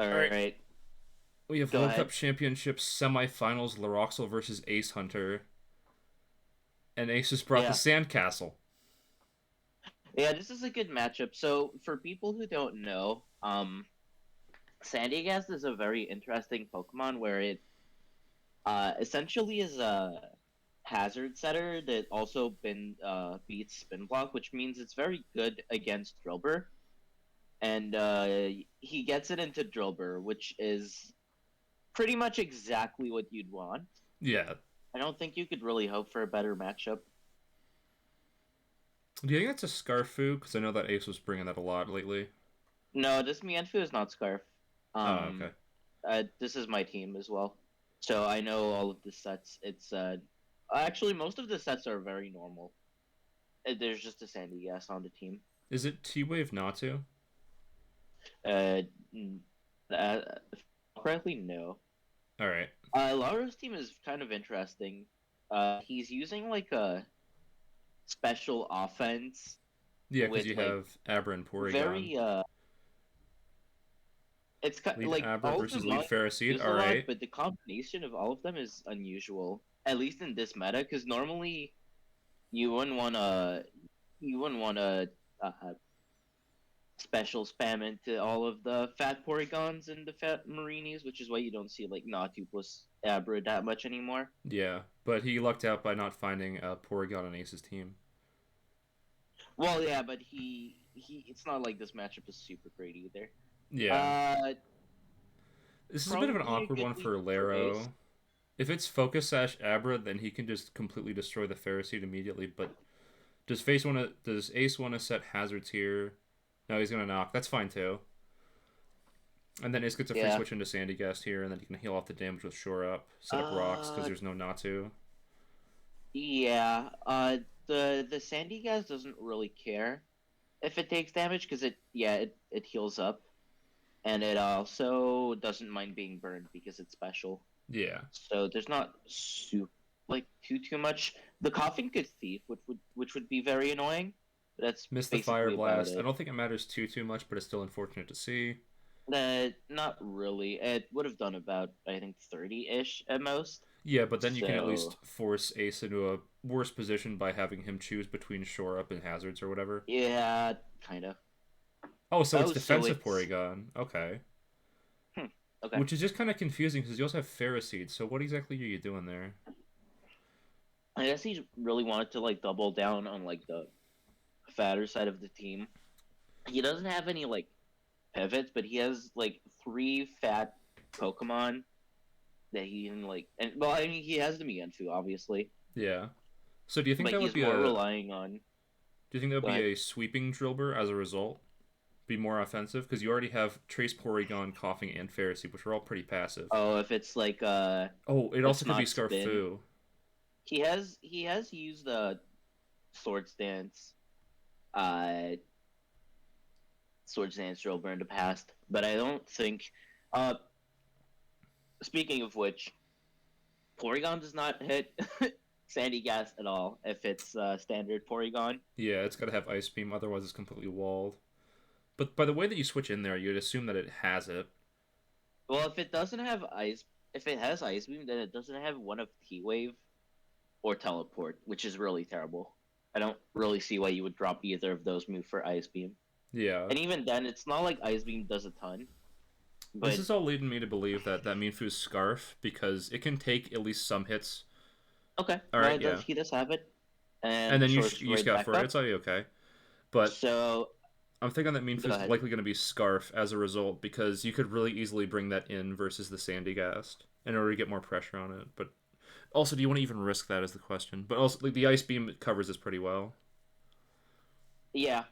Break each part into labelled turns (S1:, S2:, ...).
S1: All right.
S2: Alright,
S1: We have
S2: go
S1: World Cup
S2: ahead.
S1: Championship semifinals Laroxyl versus Acehunter. And Ace has brought the
S2: Yeah.
S1: Sandcastle.
S2: Yeah, this is a good matchup. So, for people who don't know, Sandygast is a very interesting Pokemon where it essentially is a hazard setter that also beats Spin Block, which means it's very good against Drillbur. And he gets it into Drillbur, which is pretty much exactly what you'd want.
S1: Yeah.
S2: I don't think you could really hope for a better matchup.
S1: Do you think that's a Scarfu? Because I know that Ace was bringing that a lot lately.
S2: No, this Mienfoo is not Scarf.
S1: Oh, okay.
S2: This is my team as well, so I know all of the sets. It's actually most of the sets are very normal. There's just a Sandy Gas on the team.
S1: Is it T-Wave Natu?
S2: Uh, correctly, no.
S1: Alright.
S2: Laro's team is kind of interesting. He's using like a special offense
S1: Yeah, because
S2: with
S1: you
S2: like
S1: have Abra and Porygon.
S2: very it's
S1: Lead
S2: like
S1: Abra
S2: all of
S1: versus
S2: them
S1: Lead
S2: are
S1: Ferroseed.
S2: used a lot,
S1: Alright.
S2: but the combination of all of them is unusual. At least in this meta, because normally you wouldn't want to you wouldn't want to special spam into all of the fat Porygons and the fat Marinis, which is why you don't see like Natu plus Abra that much anymore.
S1: Yeah, but he lucked out by not finding Porygon on Ace's team.
S2: Well, yeah, but he it's not like this matchup is super great either.
S1: Yeah.
S2: Uh,
S1: This is a bit of an
S2: Probably a
S1: awkward
S2: good
S1: one
S2: week
S1: for
S2: for Ace.
S1: Laro. If it's Focus Sash Abra, then he can just completely destroy the Ferroseed immediately. But does Ace want to set hazards here? No, he's gonna knock. That's fine too. And then Ace gets a free
S2: Yeah.
S1: switch into Sandygast here, and then he can heal off the damage with Shore Up, set up rocks because
S2: Uh,
S1: there's no Natu.
S2: yeah. The Sandy Gas doesn't really care if it takes damage because it heals up, and it also doesn't mind being burned because it's special.
S1: Yeah,
S2: So there's not too much. The coughing could thief, which would be very annoying. That's
S1: miss the Fire
S2: basically about
S1: Blast. I
S2: it.
S1: don't think it matters too much, but it's still unfortunate to see.
S2: Not really. It would have done about I think 30-ish at most.
S1: Yeah, but then you can at least
S2: So
S1: force Ace into a worse position by having him choose between Shore Up and Hazards or whatever.
S2: yeah, kind of.
S1: Oh, so it's
S2: Oh, so
S1: defensive
S2: it's
S1: Porygon. Okay.
S2: hmm, okay.
S1: Which is just kind of confusing because you also have Ferroseed, so what exactly are you doing there?
S2: I guess he really wanted to like double down on like the fatter side of the team. He doesn't have any like pivots, but he has like three fat Pokemon that he can like. And well, I mean, he has the Mienfoo, obviously,
S1: Yeah. So do you think
S2: but
S1: that would
S2: he's
S1: be
S2: more
S1: a
S2: relying on.
S1: do you think that would
S2: Go
S1: be
S2: ahead.
S1: a sweeping Drillbur as a result? Be more offensive because you already have Trace Porygon, Coughing, and Ferroseed, which are all pretty passive.
S2: Oh, if it's like
S1: Oh, it also
S2: it's
S1: could be
S2: not spin.
S1: Scarfu.
S2: He has used the Swords Dance, uh, Swords Dance Drillbur in the past, but I don't think. Uh, Speaking of which, Porygon does not hit Sandy Gas at all if it's standard Porygon.
S1: Yeah, it's got to have Ice Beam, otherwise it's completely walled. But by the way that you switch in there, you'd assume that it has it.
S2: Well, if it has Ice Beam, then it doesn't have one of T Wave or Teleport, which is really terrible. I don't really see why you would drop either of those move for Ice Beam.
S1: Yeah.
S2: And even then, it's not like Ice Beam does a ton.
S1: This
S2: But
S1: is all leading me to believe that Mienfoo's Scarf because it can take at least some hits.
S2: okay,
S1: All
S2: well,
S1: right, yeah.
S2: he does have it,
S1: And
S2: and
S1: then
S2: source
S1: you
S2: right
S1: scout
S2: back
S1: for it. It's
S2: up.
S1: already okay. But
S2: So
S1: I'm thinking that
S2: go
S1: Mienfoo's
S2: ahead.
S1: likely going to be Scarf as a result because you could really easily bring that in versus the Sandygast in order to get more pressure on it. But also, do you want to even risk that is the question. But also, like, the Ice Beam covers this pretty well.
S2: Yeah.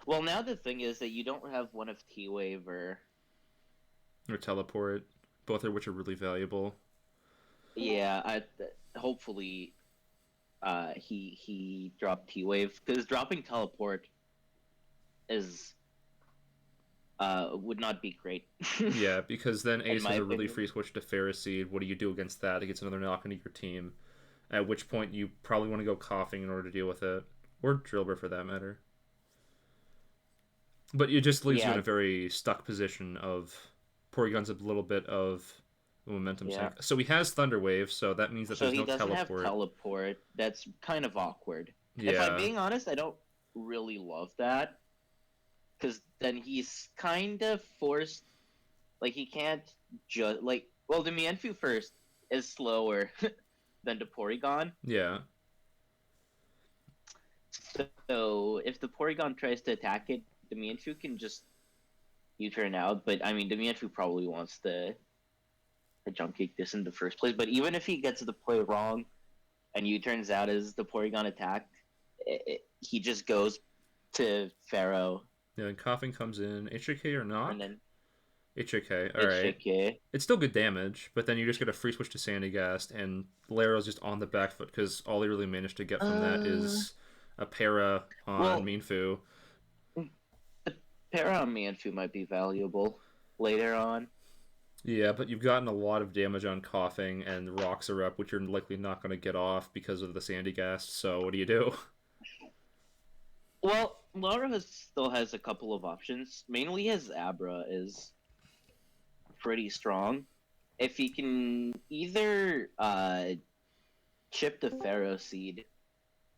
S2: Well, now the thing is that you don't have one of T Wave or
S1: Or Teleport, both of which are really valuable.
S2: yeah. Hopefully, he dropped T Wave because dropping Teleport is would not be great
S1: Yeah, because then
S2: in
S1: Ace
S2: my
S1: has a really
S2: opinion.
S1: free switch to Ferroseed. What do you do against that? It gets another knock into your team. At which point you probably want to go Coughing in order to deal with it. Or Drillbur for that matter. But it just leaves you in
S2: Yeah,
S1: a very stuck position of Porygon's a little bit of a momentum
S2: Yeah.
S1: sink. So he has Thunder Wave, so that means that
S2: So
S1: there's
S2: he
S1: no
S2: doesn't have
S1: teleport.
S2: teleport. That's kind of awkward. If I'm
S1: Yeah,
S2: being honest, I don't really love that because then he's kind of forced. Like he can't just like. Well, the Mienfoo first is slower than the Porygon.
S1: yeah.
S2: So if the Porygon tries to attack it, the Mienfoo can just U-turn out. But I mean, the Mienfoo probably wants to jump kick this in the first place. But even if he gets the play wrong and U-turns out as the Porygon attacked, he just goes to Pharaoh
S1: Yeah, and Coughing comes in. HJK or
S2: and
S1: knock?
S2: then
S1: HJK, alright.
S2: HJK.
S1: It's still good damage, but then you just get a free switch to Sandygast, and Laro's just on the back foot because all he really managed to get from that
S2: Uh,
S1: is a para on
S2: well,
S1: Minfu.
S2: the Para on Mienfoo might be valuable later on.
S1: Yeah, but you've gotten a lot of damage on Coughing, and Rocks are up, which you're likely not going to get off because of the Sandygast, so what do you do?
S2: Well, Laro still has a couple of options. Mainly his Abra is pretty strong. If he can either chip the Pharaoh Seed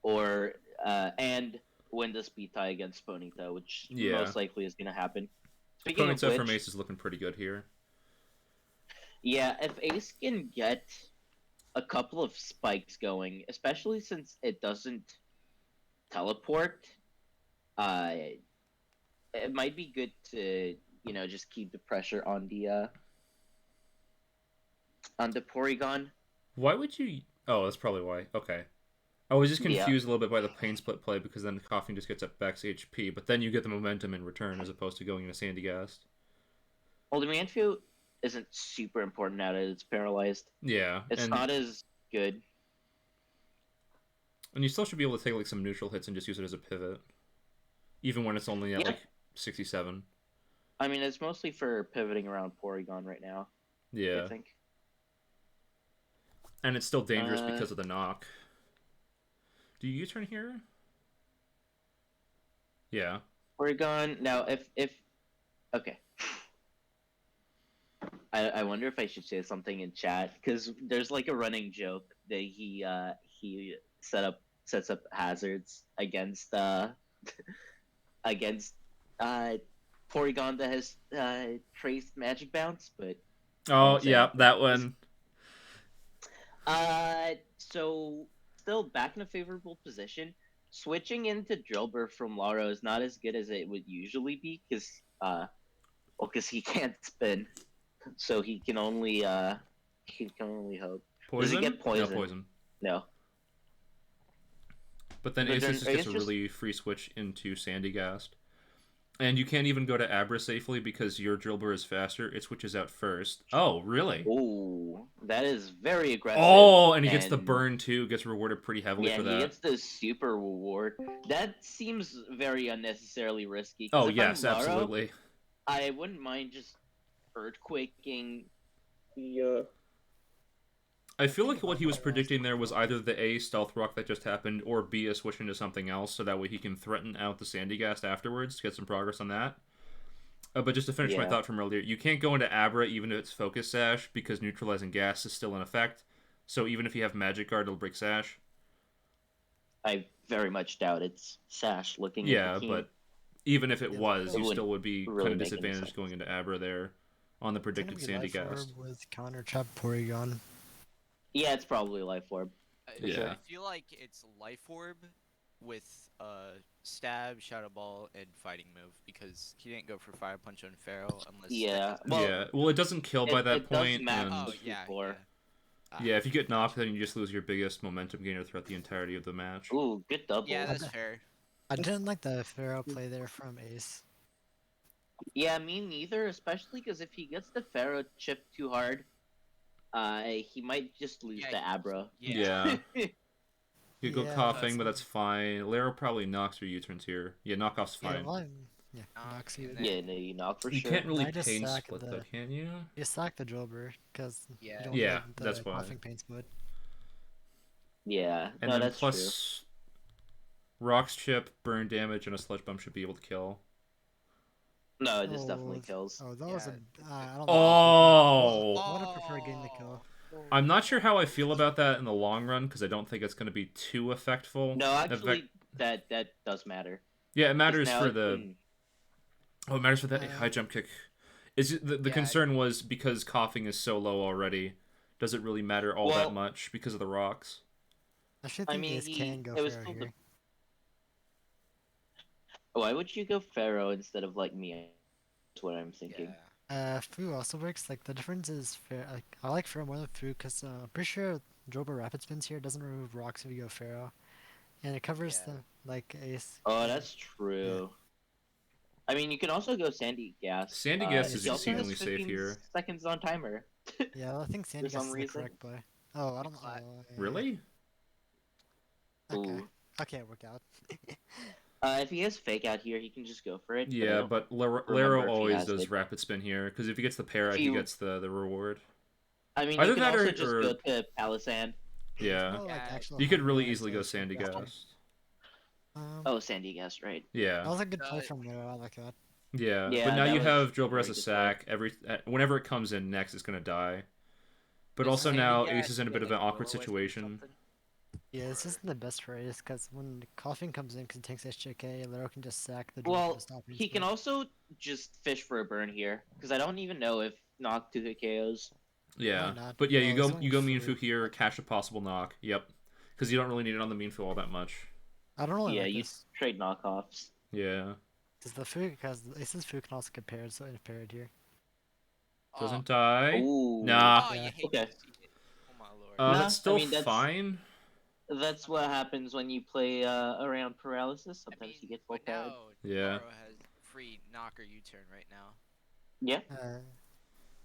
S2: or and win the speed tie against Ponyta, which
S1: Yeah.
S2: most likely is going to happen. Speaking of
S1: Ponyta from
S2: which,
S1: Ace is looking pretty good here.
S2: yeah, if Ace can get a couple of spikes going, especially since it doesn't teleport, uh, it might be good to just keep the pressure on the Porygon.
S1: Why would you... Oh, that's probably why. Okay. I was just
S2: Yeah.
S1: confused a little bit by the pain split play because then Coughing just gets up Bex HP, but then you get the momentum in return as opposed to going into Sandygast.
S2: Well, the Manfield isn't super important now that it's paralyzed.
S1: Yeah,
S2: It's not as good.
S1: and you still should be able to take like some neutral hits and just use it as a pivot, even when it's only at
S2: Yeah,
S1: like 67.
S2: I mean it's mostly for pivoting around Porygon right now. I
S1: Yeah,
S2: think.
S1: and it's still dangerous
S2: Uh,
S1: because of the knock. Do you U-turn here? Yeah.
S2: Porygon. Now, if okay, I wonder if I should say something in chat because there's like a running joke that he sets up hazards against uh Porygon that has traced Magic Bounce, but
S1: Oh,
S2: won't say
S1: yeah,
S2: anything.
S1: that one.
S2: So still back in a favorable position. Switching into Drillbur from Laro is not as good as it would usually be because he can't spin, so he can only hope. Does he
S1: Poison?
S2: get
S1: No
S2: poison?
S1: poison.
S2: No.
S1: But then
S2: But
S1: Ace
S2: then
S1: just gets
S2: Ace
S1: a
S2: just
S1: really free switch into Sandygast. And you can't even go to Abra safely because your Drillbur is faster. It switches out first. Oh, really?
S2: oh, that is very aggressive,
S1: Oh, and he gets the
S2: and
S1: burn too. Gets rewarded pretty heavily
S2: yeah,
S1: for
S2: he
S1: that.
S2: gets the super reward. That seems very unnecessarily risky. Because
S1: Oh,
S2: if I'm
S1: yes,
S2: Laro,
S1: absolutely.
S2: I wouldn't mind just earthquaking the
S1: I feel
S3: Think
S1: like what
S3: about
S1: he was
S3: that last
S1: predicting there was
S3: one.
S1: either the A stealth rock that just happened or B a switch into something else so that way he can threaten out the Sandygast afterwards to get some progress on that. But just to finish my
S2: yeah.
S1: thought from earlier, you can't go into Abra even if it's Focus Sash because neutralizing gas is still in effect. So even if you have Magic Guard, it'll break Sash.
S2: I very much doubt it's Sash looking at the
S1: Yeah,
S2: team.
S1: but even if it
S3: Yeah, like
S1: was,
S2: It
S1: you
S2: wouldn't
S1: still would be kind
S2: really
S1: of
S2: make any
S1: disadvantaged going
S2: sense.
S1: into Abra there on the
S3: it's gonna
S1: predicted
S3: be Life
S1: Sandygast.
S3: Orb with Counter Trap Porygon.
S2: Yeah, it's probably Life Orb for sure.
S1: Yeah.
S4: I feel like it's Life Orb with Stab, Shadow Ball, and Fighting Move because he didn't go for Fire Punch on Pharaoh unless
S2: Yeah,
S4: technically
S2: well,
S1: Yeah. Well, it doesn't kill by that
S2: it does
S1: point,
S2: match
S1: and
S4: Oh
S2: the
S4: yeah,
S2: Q4.
S4: yeah. Ah,
S1: yeah, if you get knocked,
S4: gotcha.
S1: then you just lose your biggest momentum gainer throughout the entirety of the match.
S2: Ooh, good
S4: Yeah,
S2: double.
S4: that's fair.
S3: I didn't like the Pharaoh play there from Ace.
S2: Yeah, me neither. Especially because if he gets the Pharaoh chip too hard, he might just lose
S4: Yeah,
S2: the Abra.
S1: Yeah. You go
S3: Yeah,
S1: coughing, but that's fine. Laro probably knocks your U-turns here. Yeah, knockoff's
S3: yeah,
S1: fine.
S3: well, yeah,
S4: Knock,
S3: knocks you.
S4: and then
S2: Yeah, no, you knock for
S1: You
S2: sure.
S1: can't really
S3: I just
S1: pain
S3: sack
S1: split though,
S3: the
S1: can you?
S3: you sack the Drillbur because
S4: yeah,
S3: you don't
S1: Yeah,
S3: get
S1: that's
S3: the
S1: why.
S3: coughing pain split.
S2: Yeah,
S1: And
S2: no,
S1: then
S2: that's true.
S1: plus Rock's chip, burn damage, and a sludge bomb should be able to kill.
S2: No, this definitely kills.
S3: Oh, that was a.
S4: Yeah.
S3: I don't like.
S1: Oh,
S3: I would have preferred getting the kill.
S1: I'm not sure how I feel about that in the long run because I don't think it's going to be too effectful.
S2: No, actually, that does matter.
S1: Yeah, it
S2: Because
S1: matters
S2: now
S1: for
S2: it
S1: the.
S2: can...
S1: Oh, it matters for the high jump kick. Is the
S4: Yeah,
S1: concern was because coughing is so low already? Does it really matter all that
S2: Well,
S1: much because of the rocks?
S3: I should
S2: I
S3: think
S2: mean,
S3: Ace can go
S2: it was
S3: Pharaoh
S2: still the...
S3: here.
S2: Why would you go Pharaoh instead of like me? That's what I'm thinking.
S3: Fu also works. Like the difference is fair. Like I like Pharaoh more than Fu because I'm pretty sure Joba Rapid Spins here doesn't remove rocks if you go Pharaoh, and it covers
S4: Yeah.
S3: the like Ace.
S2: Oh, that's true. I mean, you can also go Sandy Gas.
S1: Sandy Gas is
S2: he also has
S1: exceedingly safe
S2: 15
S1: here.
S2: seconds on timer.
S3: Yeah, I think Sandy
S2: For some
S3: Gas is the
S2: reason.
S3: correct play. Oh, I don't know.
S4: Cla-
S3: Yeah.
S1: Really?
S3: Okay.
S2: Ooh.
S3: Okay, work out.
S2: If he has fake out here, he can just go for it. But I
S1: Yeah,
S2: don't
S1: but
S2: remember
S1: Laro
S2: if he
S1: always
S2: has
S1: does
S2: fake.
S1: rapid spin here because if he gets the para,
S2: If
S1: he
S2: you-
S1: gets the reward.
S2: I mean,
S1: Either
S2: you can
S1: that
S2: also
S1: or-
S2: just
S1: or-
S2: go to Palisand.
S1: Yeah,
S3: No, like,
S4: Yeah,
S3: actual
S1: you could
S3: home
S1: really
S3: runs
S1: easily
S3: or
S1: go
S3: shit
S1: Sandy
S3: faster.
S1: Ghost.
S2: Oh, Sandy Gas, right.
S3: That
S1: Yeah,
S3: was a good play
S4: Uh,
S3: from Laro. I like that.
S1: yeah,
S2: Yeah,
S1: but now
S2: that
S1: you
S2: was
S1: have Drillbur
S2: very
S1: as a
S2: good play.
S1: sack. Whenever it comes in next, it's gonna die. But
S4: Does
S1: also
S4: Sandy
S1: now
S4: Gas
S1: Ace is in a
S4: get,
S1: bit of
S4: like,
S1: an awkward
S4: dual whiff or
S1: situation.
S4: something?
S3: Yeah, this
S4: Or-
S3: isn't the best for Ace because when the coughing comes in because it takes SJK, Laro can just sack the Joba
S2: Well,
S3: to stop
S2: he can also just fish for a burn here because I don't even know if knock to hit KOs.
S1: Yeah,
S3: Might not.
S1: but yeah,
S3: Well,
S1: you
S3: he's
S1: go
S3: going
S1: you go
S3: for-
S1: Meanfu here, catch a possible knock. Yep, because you don't really need it on the Meanfu all that much.
S3: I don't really
S2: Yeah,
S3: like
S2: you
S3: this.
S2: trade knockoffs.
S3: Uh, Because Ace's food can also get paired, so impaired here.
S1: Doesn't die.
S2: Ooh.
S1: Nah.
S4: Oh,
S3: Yeah.
S4: you hate
S2: Okay.
S4: to see it. Oh my lord.
S2: Nah,
S1: That's still
S2: I mean,
S1: fine.
S2: That's what happens when you play around paralysis.
S4: I
S2: Sometimes
S4: mean,
S2: you get full
S4: but
S2: paired.
S4: now
S1: Yeah.
S4: Laro has free knocker U-turn right now.
S2: Yeah.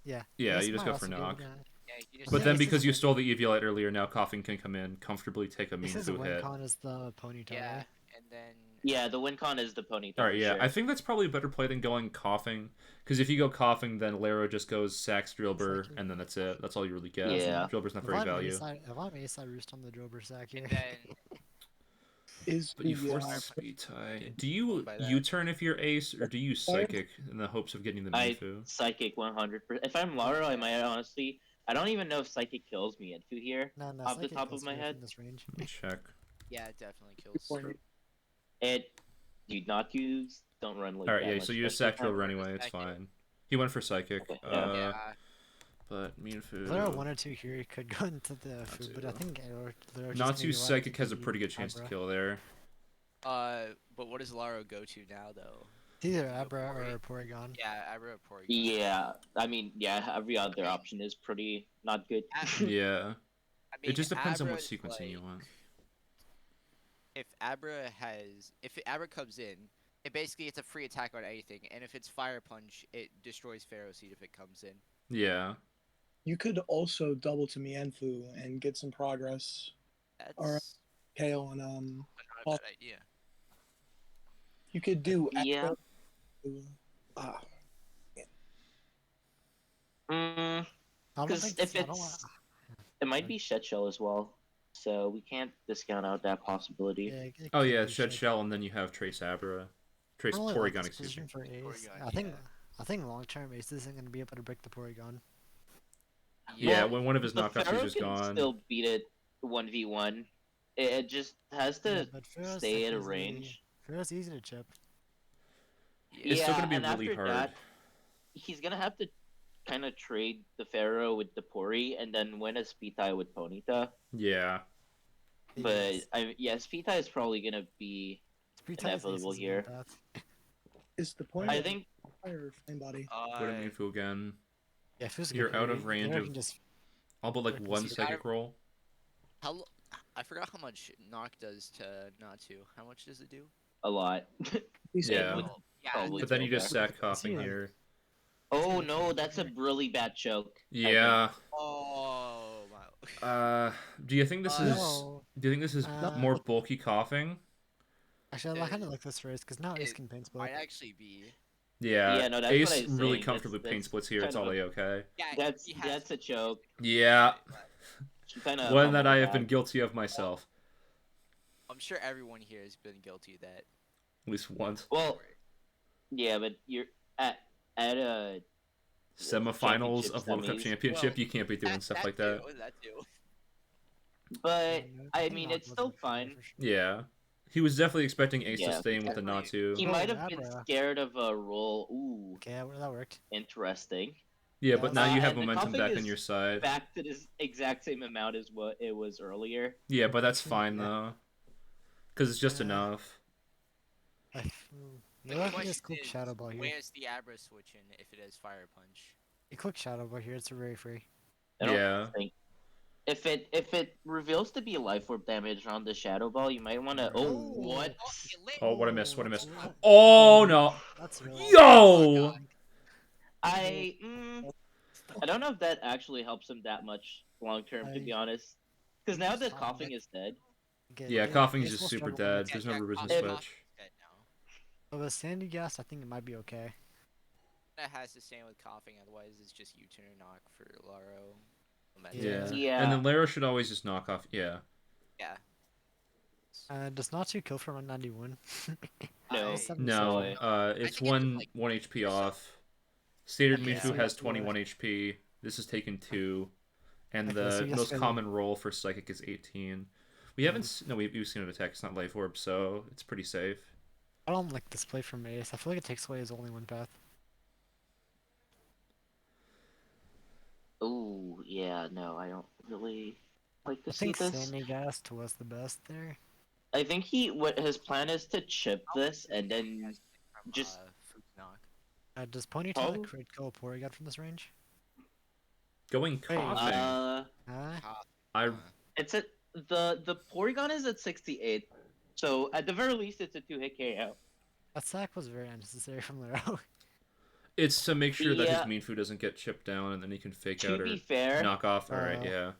S3: Yeah.
S1: Yeah,
S3: Ace
S1: you just
S3: might
S1: go for
S3: also be able
S1: knock.
S3: to-
S4: Yeah, you just
S1: But
S3: think
S1: then
S3: Ace
S1: because
S3: is
S1: you
S3: win-
S1: stole the Eviolite earlier, now Coughing can come in, comfortably take a
S3: Ace's
S1: Meanfu
S3: win
S1: hit.
S3: con is the ponytail,
S4: yeah,
S3: right?
S4: and then
S2: Yeah, the win con is the ponytail.
S1: Alright,
S2: for
S1: yeah.
S2: sure.
S1: I think that's probably a better play than going Coughing. Because if you go Coughing, then Laro just goes Sacks Drillbur,
S3: Exactly.
S1: and then that's it. That's all you really get.
S2: Yeah.
S1: Drillbur's not
S3: If
S1: very
S3: I'm
S1: value.
S3: Ace, I roost on the Drober sack here.
S4: and then
S1: But you force
S5: Yeah.
S1: the speed tie. Do
S4: Going
S1: you
S4: by that.
S1: U-turn if you're Ace, or do you Psychic in the hopes of getting the
S2: I
S1: Meanfu?
S2: psychic 100%. If I'm Laro, I might honestly. I don't even know if psychic kills me at 2 here.
S3: No,
S2: Off the
S3: Psychic
S2: top
S3: kills
S2: of my
S3: me
S2: head.
S3: from this range.
S1: Let me check.
S4: yeah, it definitely kills.
S5: Point.
S2: It. Do not use. Don't run like
S1: Alright,
S2: that
S1: yeah,
S2: much
S1: so you just
S2: special
S1: Sack Drillbur
S2: attack.
S1: anyway, it's
S4: Psychic.
S1: fine. He went for Psychic.
S2: Okay, yeah.
S4: Yeah,
S1: But Meanfu...
S3: Laro 1 or 2 here, he could go into the food, but I
S1: Natsu.
S3: think Laro just gonna
S1: Natsu
S3: be left
S1: Psychic
S3: to
S1: has a
S3: the
S1: pretty good chance to
S3: Abra.
S1: kill there.
S4: but what does Laro go to now though?
S3: It's either
S4: Go
S3: Abra
S4: for
S3: or
S4: it.
S3: Porygon.
S4: Yeah, Abra or Porygon.
S2: Yeah, I mean, yeah, every other option is pretty not good.
S1: Yeah.
S4: I mean,
S1: It just depends on what
S4: Abra's,
S1: sequencing you
S4: like,
S1: want.
S4: If Abra comes in, it basically it's a free attack on anything, and if it's Fire Punch, it destroys Pharaoh Seed if it comes in.
S1: Yeah.
S5: You could also double to Mienfu and get some progress.
S4: That's
S5: Alright. KO and
S4: not a
S5: well-
S4: bad idea.
S5: you could do
S2: Yeah.
S5: Ah,
S2: Mm,
S3: I don't
S2: 'cause
S3: think
S2: if
S3: I don't
S2: it's, it might be Shed Shell as well, so we can't discount out that possibility.
S3: yeah, it
S1: Oh
S3: could
S1: yeah,
S3: be
S1: Shed Shell, and then you have Trace Abra. Trace
S3: I don't really like
S1: Porygon,
S3: this
S1: excuse me.
S3: position for Ace.
S4: Porygon,
S3: I think long term Ace isn't gonna be able to break the Porygon.
S1: Yeah,
S2: Well,
S1: when one of his
S2: The
S1: knockoffs
S2: Pharaoh
S1: is just
S2: can
S1: gone.
S2: still beat it 1v1. It just has
S3: Yeah,
S2: to
S3: but Pharaoh's
S2: stay at a
S3: easily-
S2: range.
S3: Pharaoh's easy to chip.
S1: It's still gonna be
S2: and
S1: really
S2: after
S1: hard.
S2: that, he's gonna have to kind of trade the Pharaoh with the Pori and then win a speed tie with Ponyta.
S1: Yeah.
S2: But
S3: Yes.
S2: yeah, speed tie is probably gonna be.
S3: Speed ties
S2: inevitable
S3: Ace is a
S2: here.
S3: good path.
S5: is the point
S2: I
S5: of
S2: think
S5: fire flame body?
S1: Go to Meanfu again.
S3: Yeah, if it was a
S1: You're
S3: good
S1: out
S3: Pori,
S1: of range
S3: Laro
S1: of-
S3: can just
S1: I'll put like
S3: Yeah, 'cause
S1: one
S3: you
S1: psychic
S4: gotta-
S1: roll.
S4: I forgot how much knock does to Natsu. How much does it do?
S2: a lot.
S1: Yeah.
S2: would
S4: Yeah,
S2: probably
S1: But then you
S2: kill
S1: just
S2: that.
S1: sack coughing
S3: like-
S1: here.
S2: Oh no, that's a really bad choke.
S1: Yeah.
S4: Oh my.
S1: Do you think this is?
S3: No.
S1: Do you think this is more bulky coughing?
S3: Actually, I
S4: Uh,
S3: kind of like this race because now Ace
S4: it
S3: can paint split.
S4: Might actually be.
S1: Yeah.
S2: Yeah, no, that's
S1: Ace
S2: what I was
S1: really
S2: saying.
S1: comfortably
S2: That's
S1: paint splits here. It's
S2: kind
S1: all
S2: of
S1: a-okay.
S4: Yeah,
S2: That's
S4: he has
S2: that's a choke.
S1: Yeah.
S2: Kind of
S1: One that I have been guilty of myself.
S4: I'm sure everyone here has been guilty of that.
S1: At least once.
S2: Well, yeah, but at a
S1: Semifinals
S2: championship
S1: of World Cup
S2: semis.
S1: Championship,
S4: Well,
S1: you can't be doing stuff like
S4: too.
S1: that.
S4: That too.
S2: But
S3: I
S2: I
S3: think
S2: mean,
S3: Knock
S2: it's
S3: was
S2: still
S3: much better
S2: fine.
S3: for sure.
S1: Yeah. He was definitely expecting Ace to
S2: Yeah,
S1: stay in with the
S4: Definitely.
S1: Natu.
S2: he
S3: Oh,
S2: might have been
S3: Abra.
S2: scared of a roll. Ooh,
S3: Okay, that worked.
S2: interesting.
S1: Yeah,
S3: That
S1: but
S3: was
S1: now you have
S2: And the
S1: momentum
S2: coughing
S1: back on
S2: is
S1: your side.
S2: back to this exact same amount as what it was earlier.
S1: Yeah, but that's fine
S3: Yeah.
S1: though. Because it's just
S3: Uh,
S1: enough.
S3: You
S4: The
S3: love
S4: question
S3: this quick
S4: is,
S3: Shadow Ball here.
S4: where's the Abra switch in if it has Fire Punch?
S3: A quick Shadow Ball here, it's very free.
S2: I don't
S1: Yeah.
S2: think if it reveals to be life orb damage on the shadow ball, you might want to. Oh,
S3: Oh.
S2: what?
S4: Oh, it lit.
S1: Oh, what a miss, what a
S3: that's
S1: miss.
S3: lit.
S1: Oh, no.
S3: That's really
S1: Yo!
S2: I don't know if that actually helps him that much long term, to be honest. Because now the coughing is dead.
S1: Yeah, coughing's just super dead. There's no revision
S2: If-
S1: switch.
S4: Dead now.
S3: But with Sandy Gas, I think it might be okay.
S4: That has to stand with coughing, otherwise it's just U-turn or knock for Laro.
S1: Yeah.
S2: Yeah.
S1: And then Laro should always just knock off. Yeah.
S4: Yeah.
S3: Does not 2 kill for 191?
S2: No.
S1: No.
S2: way.
S1: It's
S4: think it's like
S1: 1 HP
S4: or so.
S1: off. Standard
S3: Okay,
S1: Mewtwo
S3: so
S1: has
S3: yeah.
S1: 21 HP. This has taken 2. And
S3: Okay, so
S1: the
S3: yes,
S1: most
S3: guys,
S1: common roll for Psychic is 18. We haven't... No, we've seen it attack. It's not Life Orb, so it's pretty safe.
S3: I don't like this play from Ace. I feel like it takes away his only one path.
S2: Ooh, yeah, no, I don't really like to
S3: I
S2: see
S3: think
S2: this.
S3: Sandy Gas was the best there.
S2: I think what his plan is to chip this and then
S4: From,
S2: just
S4: Fruit knock.
S3: Does Ponytail
S2: Oh.
S3: crit kill Porygon from this range?
S1: Going
S3: Hey.
S1: coughing. I...
S2: it's at the Porygon is at 68, so at the very least it's a 2-hit KO.
S3: That sack was very unnecessary from Laro.
S1: It's to make sure that
S2: Yeah.
S1: his mean food doesn't get chipped down and then he can fake
S2: To
S1: out or
S2: be fair,
S1: knock off. Alright, yeah.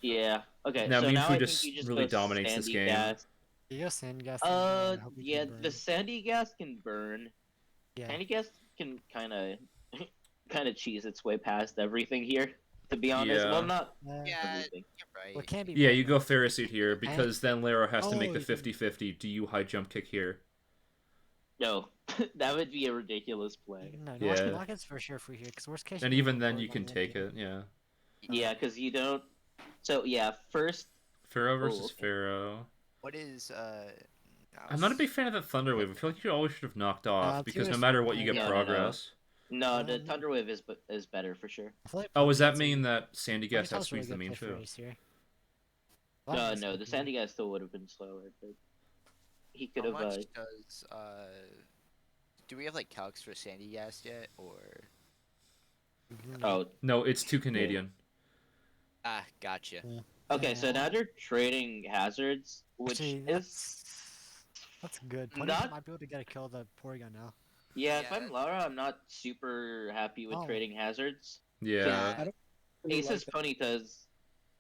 S2: yeah. Okay,
S1: Now
S2: so
S1: mean
S2: now
S1: food
S2: I
S1: just
S2: think you just
S1: really
S2: go
S1: dominates this
S2: Sandy
S1: game.
S2: Gas.
S3: You go Sandy Gas. and hope you
S2: Yeah,
S3: can
S2: the
S3: burn.
S2: Sandy Gas can burn.
S3: Yeah.
S2: Sandy Gas can kind of cheese its way past everything here. To be honest,
S1: Yeah.
S2: well, not
S4: Yeah,
S2: everything.
S4: you're right.
S3: Well, it can't be.
S1: Yeah,
S3: both,
S1: you go
S3: though.
S1: Ferroseed here because then Laro has to make the
S3: Oh, you can-
S1: 50-50. Do you high jump kick here?
S2: No, that would be a ridiculous play.
S3: No,
S1: Yeah.
S3: knock it's for sure free here. Because worst case.
S1: And
S3: you
S1: even
S3: go
S1: then
S3: Porygon
S1: you can
S3: and
S1: take
S3: you-
S1: it, yeah.
S2: Yeah, because you don't. So yeah, first.
S1: Pharaoh versus
S2: okay.
S1: Pharaoh.
S4: What is
S1: I'm not a big fan of that Thunder Wave. I feel like you always should have knocked off because no
S3: Tears-
S1: matter what you get
S2: No, no, no.
S1: progress.
S2: No, the
S3: Um,
S2: Thunder Wave is better for sure.
S3: I feel like
S1: Oh, does that
S3: Ponytail's
S1: mean
S3: a-
S1: that Sandy Gas
S3: Ponytail's
S1: outspeeds the
S3: really
S1: mean
S3: good play
S1: too?
S3: for Ace here.
S2: No, the Sandy Guy still would have been slower, but he could
S4: how
S2: have.
S4: much does do we have like calcs for Sandy Gas yet or
S2: Oh,
S1: No, it's too Canadian.
S4: gotcha.
S2: okay. So now they're trading hazards, which
S3: Actually,
S2: is
S3: that's good. Ponytail
S2: not-
S3: might be able to get a kill the Porygon now.
S2: yeah. If
S4: Yeah.
S2: I'm Lara, I'm not super happy with
S3: Oh.
S2: trading hazards.
S1: Yeah.
S5: I don't really
S2: Ace's
S5: like that.
S2: Ponyta is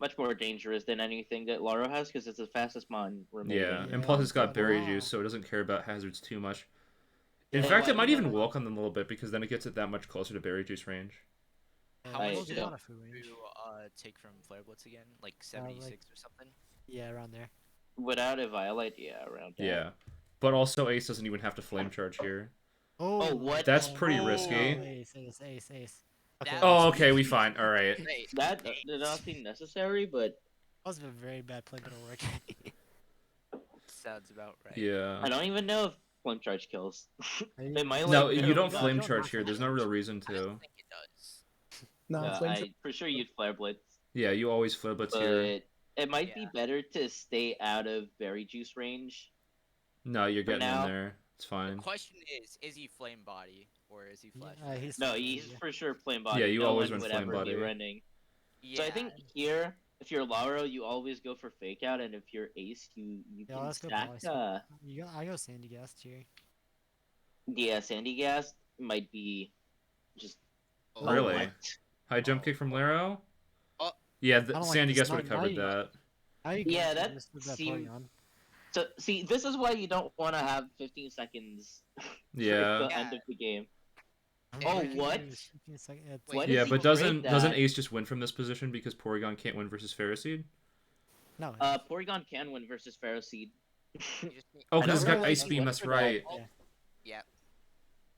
S2: much more dangerous than anything that Laro has because it's the fastest mon remaining.
S1: Yeah, and
S3: Yeah,
S1: plus it's got
S3: but
S1: berry
S3: wow.
S1: juice, so it doesn't care about hazards too much. In
S2: Yeah,
S1: fact,
S2: why
S1: it might
S2: do you
S1: even
S2: wanna-
S1: walk on them a little bit because then it gets it that much closer to berry juice range.
S4: How
S2: I-
S4: much
S2: yeah.
S3: Not a food range.
S4: to take from Flare Blitz again? Like 76 or something?
S3: Yeah, around there.
S2: Without a Violet, yeah, around that.
S1: Yeah. But also Ace doesn't even have to flame charge here.
S2: Oh, what?
S1: That's pretty risky.
S3: Ace.
S4: That
S1: Oh,
S4: was
S1: okay, we
S4: easy.
S1: fine. Alright.
S4: Hey,
S2: That did not seem necessary, but
S3: That was a very bad play, but it'll work.
S4: sounds about right.
S1: Yeah.
S2: I don't even know if flame charge kills. It might,
S1: No,
S2: like,
S1: you
S2: barely
S1: don't
S2: not.
S1: flame
S3: don't
S1: charge
S3: knock
S1: here.
S3: it.
S1: There's no real reason
S4: I
S1: to.
S4: don't think it does.
S5: No,
S2: No,
S5: flame
S2: I for sure you'd flare blitz,
S1: Yeah, you always flare blitz
S2: but
S1: here.
S2: it might be
S4: Yeah.
S2: better to stay out of berry juice range.
S1: No, you're
S2: for
S1: getting
S2: now-
S1: in there. It's fine.
S4: The question is he flame body or is he flash?
S3: He's
S2: No,
S3: fine,
S2: he's
S3: yeah.
S2: for sure flame body.
S1: Yeah, you
S2: no
S1: always
S2: one
S1: run
S2: would
S1: flame
S2: ever be
S1: body.
S2: running.
S4: Yeah.
S2: So I think here, if you're Laro, you always go for fake out, and if you're Ace, you
S3: Yeah,
S2: can
S3: let's go
S2: stack.
S3: Poly I go Sandy Gas here.
S2: Yeah, Sandy Gas might be just.
S4: Oh,
S1: Really?
S2: what?
S1: High jump kick from Laro?
S4: Oh.
S1: Yeah,
S3: I don't like
S1: Sandy
S3: this.
S1: Guess would have
S3: Now
S1: covered
S3: you-
S1: that.
S3: Now you
S2: Yeah,
S3: can
S2: that
S3: just move that
S2: seemed-
S3: Porygon.
S2: So see, this is why you don't want to have 15 seconds.
S1: Yeah.
S2: For the end
S4: Yeah.
S2: of the game.
S3: I'm
S2: Oh,
S3: thinking
S2: what?
S3: it's 15 seconds- it's
S4: Wait,
S2: Why
S1: Yeah,
S2: does he
S1: but
S2: trade
S1: doesn't
S2: that?
S1: Ace just win from this position because Porygon can't win versus Ferroseed?
S3: No.
S2: Porygon can win versus Pharaoh Seed.
S4: You just need-
S1: Oh,
S2: I
S1: because it's
S2: don't
S1: got
S2: really
S1: Ice
S2: think
S1: Beam,
S2: that's
S1: that's
S2: for that.
S1: right.
S3: Yeah.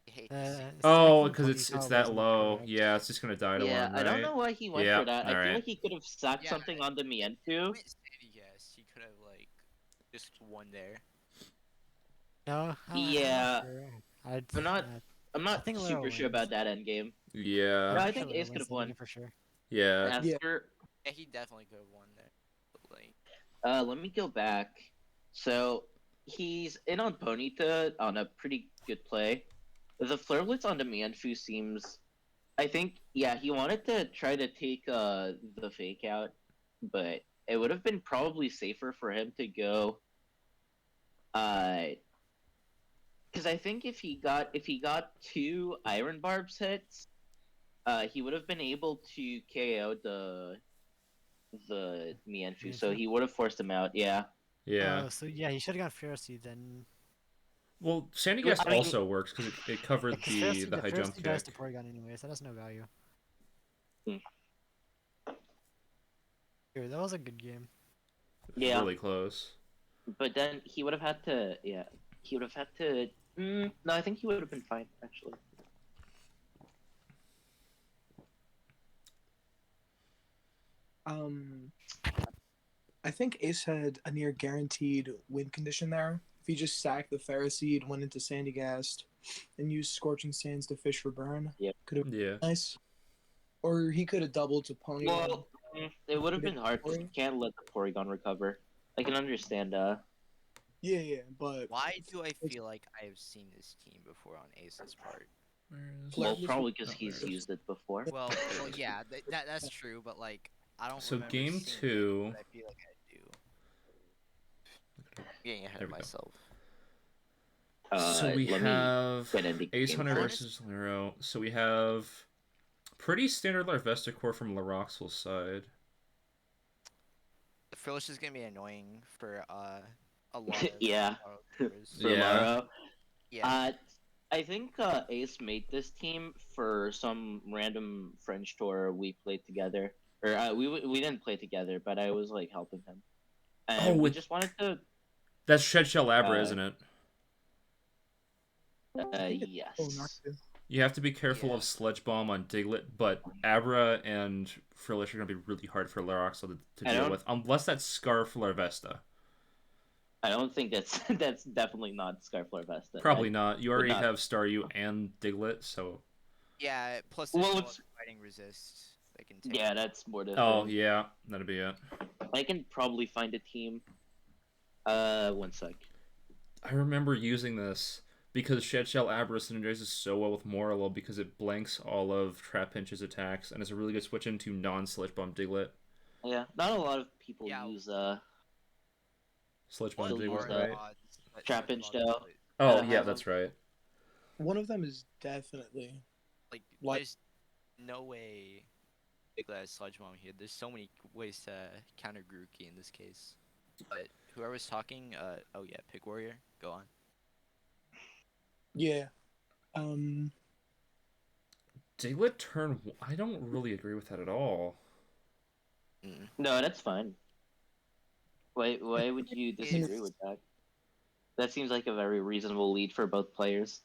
S4: Yeah. hate to see it.
S1: Oh,
S3: Stacking
S1: because it's
S3: ponytail
S1: that
S3: wasn't
S1: low.
S3: correct.
S1: Yeah, it's just gonna die to
S2: Yeah,
S1: one,
S2: I don't
S1: right?
S2: know why he went
S1: Yeah.
S2: for that. I
S1: All
S2: feel
S1: right.
S2: like he could have sacked
S4: Yeah,
S2: something on the
S4: He
S2: Mienfoo.
S4: went Sandy Gas. He could have like just won there.
S3: No, I'm not
S2: Yeah,
S3: sure. I'd,
S2: I'm not. I'm
S3: I
S2: not
S3: think Laro
S2: super sure
S3: wins.
S2: about that end game.
S3: I'm
S2: No,
S1: Yeah.
S2: I
S3: pretty sure
S2: think
S3: Laro
S2: Ace could
S3: wins
S2: have
S3: the
S2: won.
S3: game for sure.
S1: Yeah.
S5: Yeah.
S2: After,
S4: Yeah, he definitely could have won there. But, like,
S2: let me go back. So he's in on Ponyta on a pretty good play. The Flare Blitz on the Mienfoo seems. I think yeah, he wanted to try to take the fake out, but it would have been probably safer for him to go uh because I think if he got two Iron Barbs hits, he would have been able to KO the Mienfoo, so
S3: Mienfoo?
S2: he would have forced him out. Yeah.
S1: Yeah.
S3: So yeah, he should have gone Pharisee then.
S1: Well, Sandy
S2: Yeah,
S1: Gas
S2: I mean,
S1: also works because it covered
S3: Because
S1: the high jump
S3: Pharisee dies
S1: kick.
S3: to Porygon anyway, so that's no value.
S2: Hmm.
S3: Dude, that was a good game.
S1: It was
S2: Yeah.
S1: really close.
S2: but then he would have had to. Yeah, he would have had to. No, I think he would have been fine actually.
S5: I think Ace had a near guaranteed win condition there. If he just sacked the Pharisee, went into Sandygast, and used Scorching Sands to fish for burn,
S2: Yep.
S5: could have
S1: Yeah.
S5: been nice. Or he could have doubled to Pony Run.
S2: Well, it would have been hard because you can't let the Porygon recover. I can understand.
S5: Yeah, but
S4: why do I feel like I have seen this team before on Ace's part?
S2: Well,
S5: Flare
S2: probably
S1: Oh,
S2: because
S1: there
S2: he's
S1: it is.
S2: used it before.
S4: Well, yeah, that's true, but like I don't
S1: So
S4: remember
S1: game
S4: seeing
S1: two-
S4: it, but I feel like I do. I'm getting ahead
S1: There
S4: of
S1: we go.
S4: myself.
S1: So we
S2: let me
S1: have
S2: get into game
S1: Acehunter
S2: first.
S1: versus Laro. So we have pretty standard Larvesta core from Laroxyl's side.
S4: The Frillish is gonna be annoying for a lot of
S2: Yeah.
S4: players.
S2: For
S1: Yeah.
S2: Laro.
S4: Yeah.
S2: I think Ace made this team for some random French tour we played together. Or we didn't play together, but I was like helping him. And
S1: Oh,
S2: we
S1: with-
S2: just wanted to.
S1: That's Shed Shell Abra,
S2: Uh,
S1: isn't it?
S2: Yes.
S5: oh, not to.
S1: You have to be careful
S4: Yeah.
S1: of Sledge Bomb on Diglett, but Abra and Frillish are going to be really hard for Laroxyl to
S2: I
S1: deal
S2: don't-
S1: with, unless that's Scarf Larvesta.
S2: I don't think that's definitely not Scarf Larvesta.
S1: Probably not. You already
S2: not.
S1: have Staryu and Diglett, so...
S4: Yeah. Plus, there's
S2: Well,
S4: no
S2: it's-
S4: other fighting resist they can take.
S2: Yeah, that's more different.
S1: Oh, yeah. That'd be it.
S2: I can probably find a team. 1 sec.
S1: I remember using this because Shed Shell Abra synergizes so well with Moralo because it blanks all of Trapinch's attacks and is a really good switch into non-Sledge Bomb Diglett.
S2: Yeah, not a lot of people
S4: Yeah.
S2: use
S1: Sledge
S4: What
S1: Bomb
S2: Still
S1: Diglett,
S2: use
S1: right?
S4: odds that
S2: Trap
S4: Sledge
S2: Inch
S4: Bomb
S2: Dow.
S4: is-
S1: Oh,
S2: I
S1: yeah,
S2: have
S1: that's right.
S5: One of them is definitely
S4: Like,
S5: What?
S4: there's no way Bigla has Sludge Bomb here. There's so many ways to counter Grookey in this case. But whoever's talking, oh yeah, Pig Warrior, go on.
S5: yeah.
S1: Diglett turn... I don't really agree with that at all.
S2: No, that's fine. Why would you disagree with that? That seems like a very reasonable lead for both players.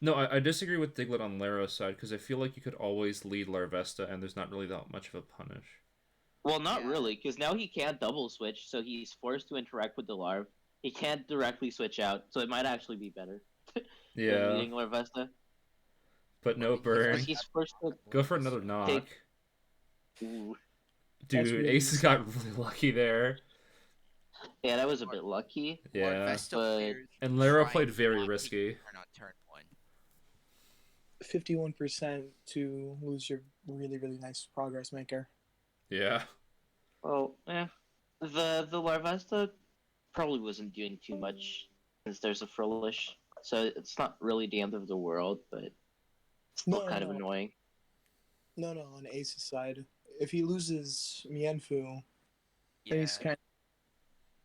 S1: No, I disagree with Diglett on Laro's side because I feel like you could always lead Larvesta and there's not really that much of a punish.
S2: Well, not
S4: Yeah.
S2: really, because now he can't double switch, so he's forced to interact with the Larv. He can't directly switch out, so it might actually be better than
S1: Yeah,
S2: leading Larvesta.
S1: but no
S4: He's
S1: burn.
S2: Because he's forced to.
S1: Go for another knock.
S2: Ooh.
S5: That's
S1: Dude,
S5: really
S1: Aces got really lucky there.
S2: Yeah, that was a bit lucky.
S1: Yeah.
S4: Larvesta
S2: but-
S4: players
S1: And Laro
S4: try
S1: played
S4: and
S1: very
S4: not take
S1: risky.
S4: turn on turn 1.
S5: 51% to lose your really, really nice progress maker.
S1: Yeah.
S2: Well, the Larvesta probably wasn't doing too much since there's a Frillish, so it's not really the end of the world, but it's still
S5: No,
S2: kind of
S5: no.
S2: annoying.
S5: No, on Ace's side. If he loses Mienfoo,
S4: Yeah.
S5: then he's kind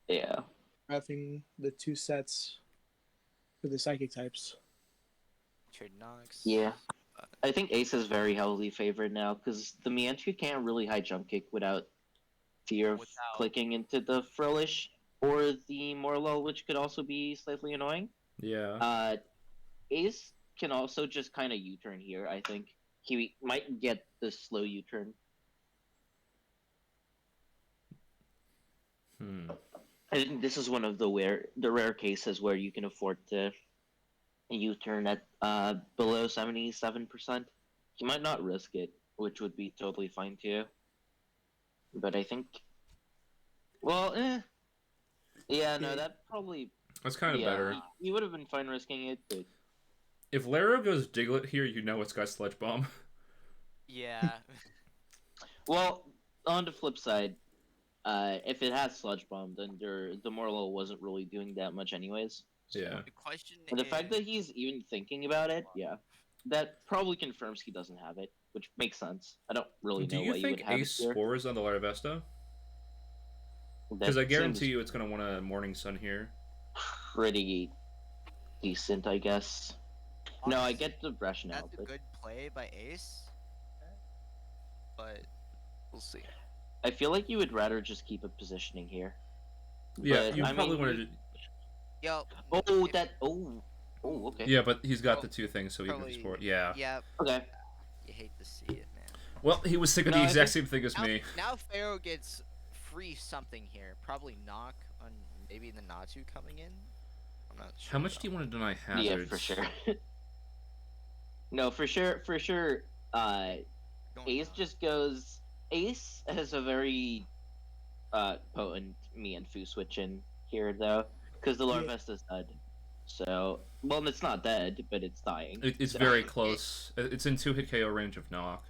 S5: of
S2: Yeah.
S5: having the two sets for the psychic types.
S4: Trade knocks.
S2: Yeah. I think Ace is very heavily favored now because the Mienfoo can't really high jump kick without fear of
S4: Without-
S2: clicking into the Frillish or the Morlo, which could also be slightly annoying.
S1: Yeah.
S2: Ace can also just kind of U-turn here. I think he might get the slow U-turn. I think this is one of the rare cases where you can afford to U-turn at below 77%. He might not risk it, which would be totally fine too. But I think, well, yeah, no, that probably,
S1: That's kind of
S2: yeah,
S1: better.
S2: he would have been fine risking it, but
S1: If Laro goes Diglett here, you know it's got Sledge Bomb.
S4: Yeah.
S2: well, on the flip side, if it has Sludge Bomb, then the Morlo wasn't really doing that much anyways.
S1: Yeah.
S4: The question
S2: And the
S4: is,
S2: fact that he's even thinking about it, yeah, that probably confirms he doesn't have it, which makes sense. I don't really
S1: Do
S2: know
S1: you
S2: why you would
S1: think
S2: have it
S1: Ace
S2: here.
S1: spores on the Larvesta? Because
S2: That
S1: I guarantee
S2: seems
S1: you it's going to want a Morning Sun here.
S2: pretty decent, I guess. No, I
S4: honestly,
S2: get the rationale,
S4: that's a
S2: but
S4: good play by Ace, but we'll see.
S2: I feel like you would rather just keep it positioning here.
S1: Yeah,
S2: But
S1: you
S2: I
S1: probably
S2: mean,
S1: wanted to.
S4: Yo,
S2: oh,
S4: if-
S2: that, oh, okay,
S1: Yeah, but he's got
S4: Oh,
S1: the two things, so he can
S4: probably,
S1: sport. Yeah.
S4: yeah,
S2: okay.
S4: you hate to see it, man.
S1: Well, he was thinking
S2: No,
S1: the
S2: I
S1: exact
S2: think-
S1: same thing as
S4: Now,
S1: me.
S4: now Pharaoh gets free something here. Probably knock on maybe the Natu coming in. I'm not sure.
S1: How much do you want to deny hazards?
S2: Yeah, for sure. No, for sure.
S4: Going
S2: Ace
S4: knock.
S2: just goes. Ace has a very potent me and Fu switch in here though, because the
S5: Yeah.
S2: Larvesta's dead. So, well, it's not dead, but it's dying.
S1: It's
S2: So-
S1: very close. It's in 2-hit KO range of Knock.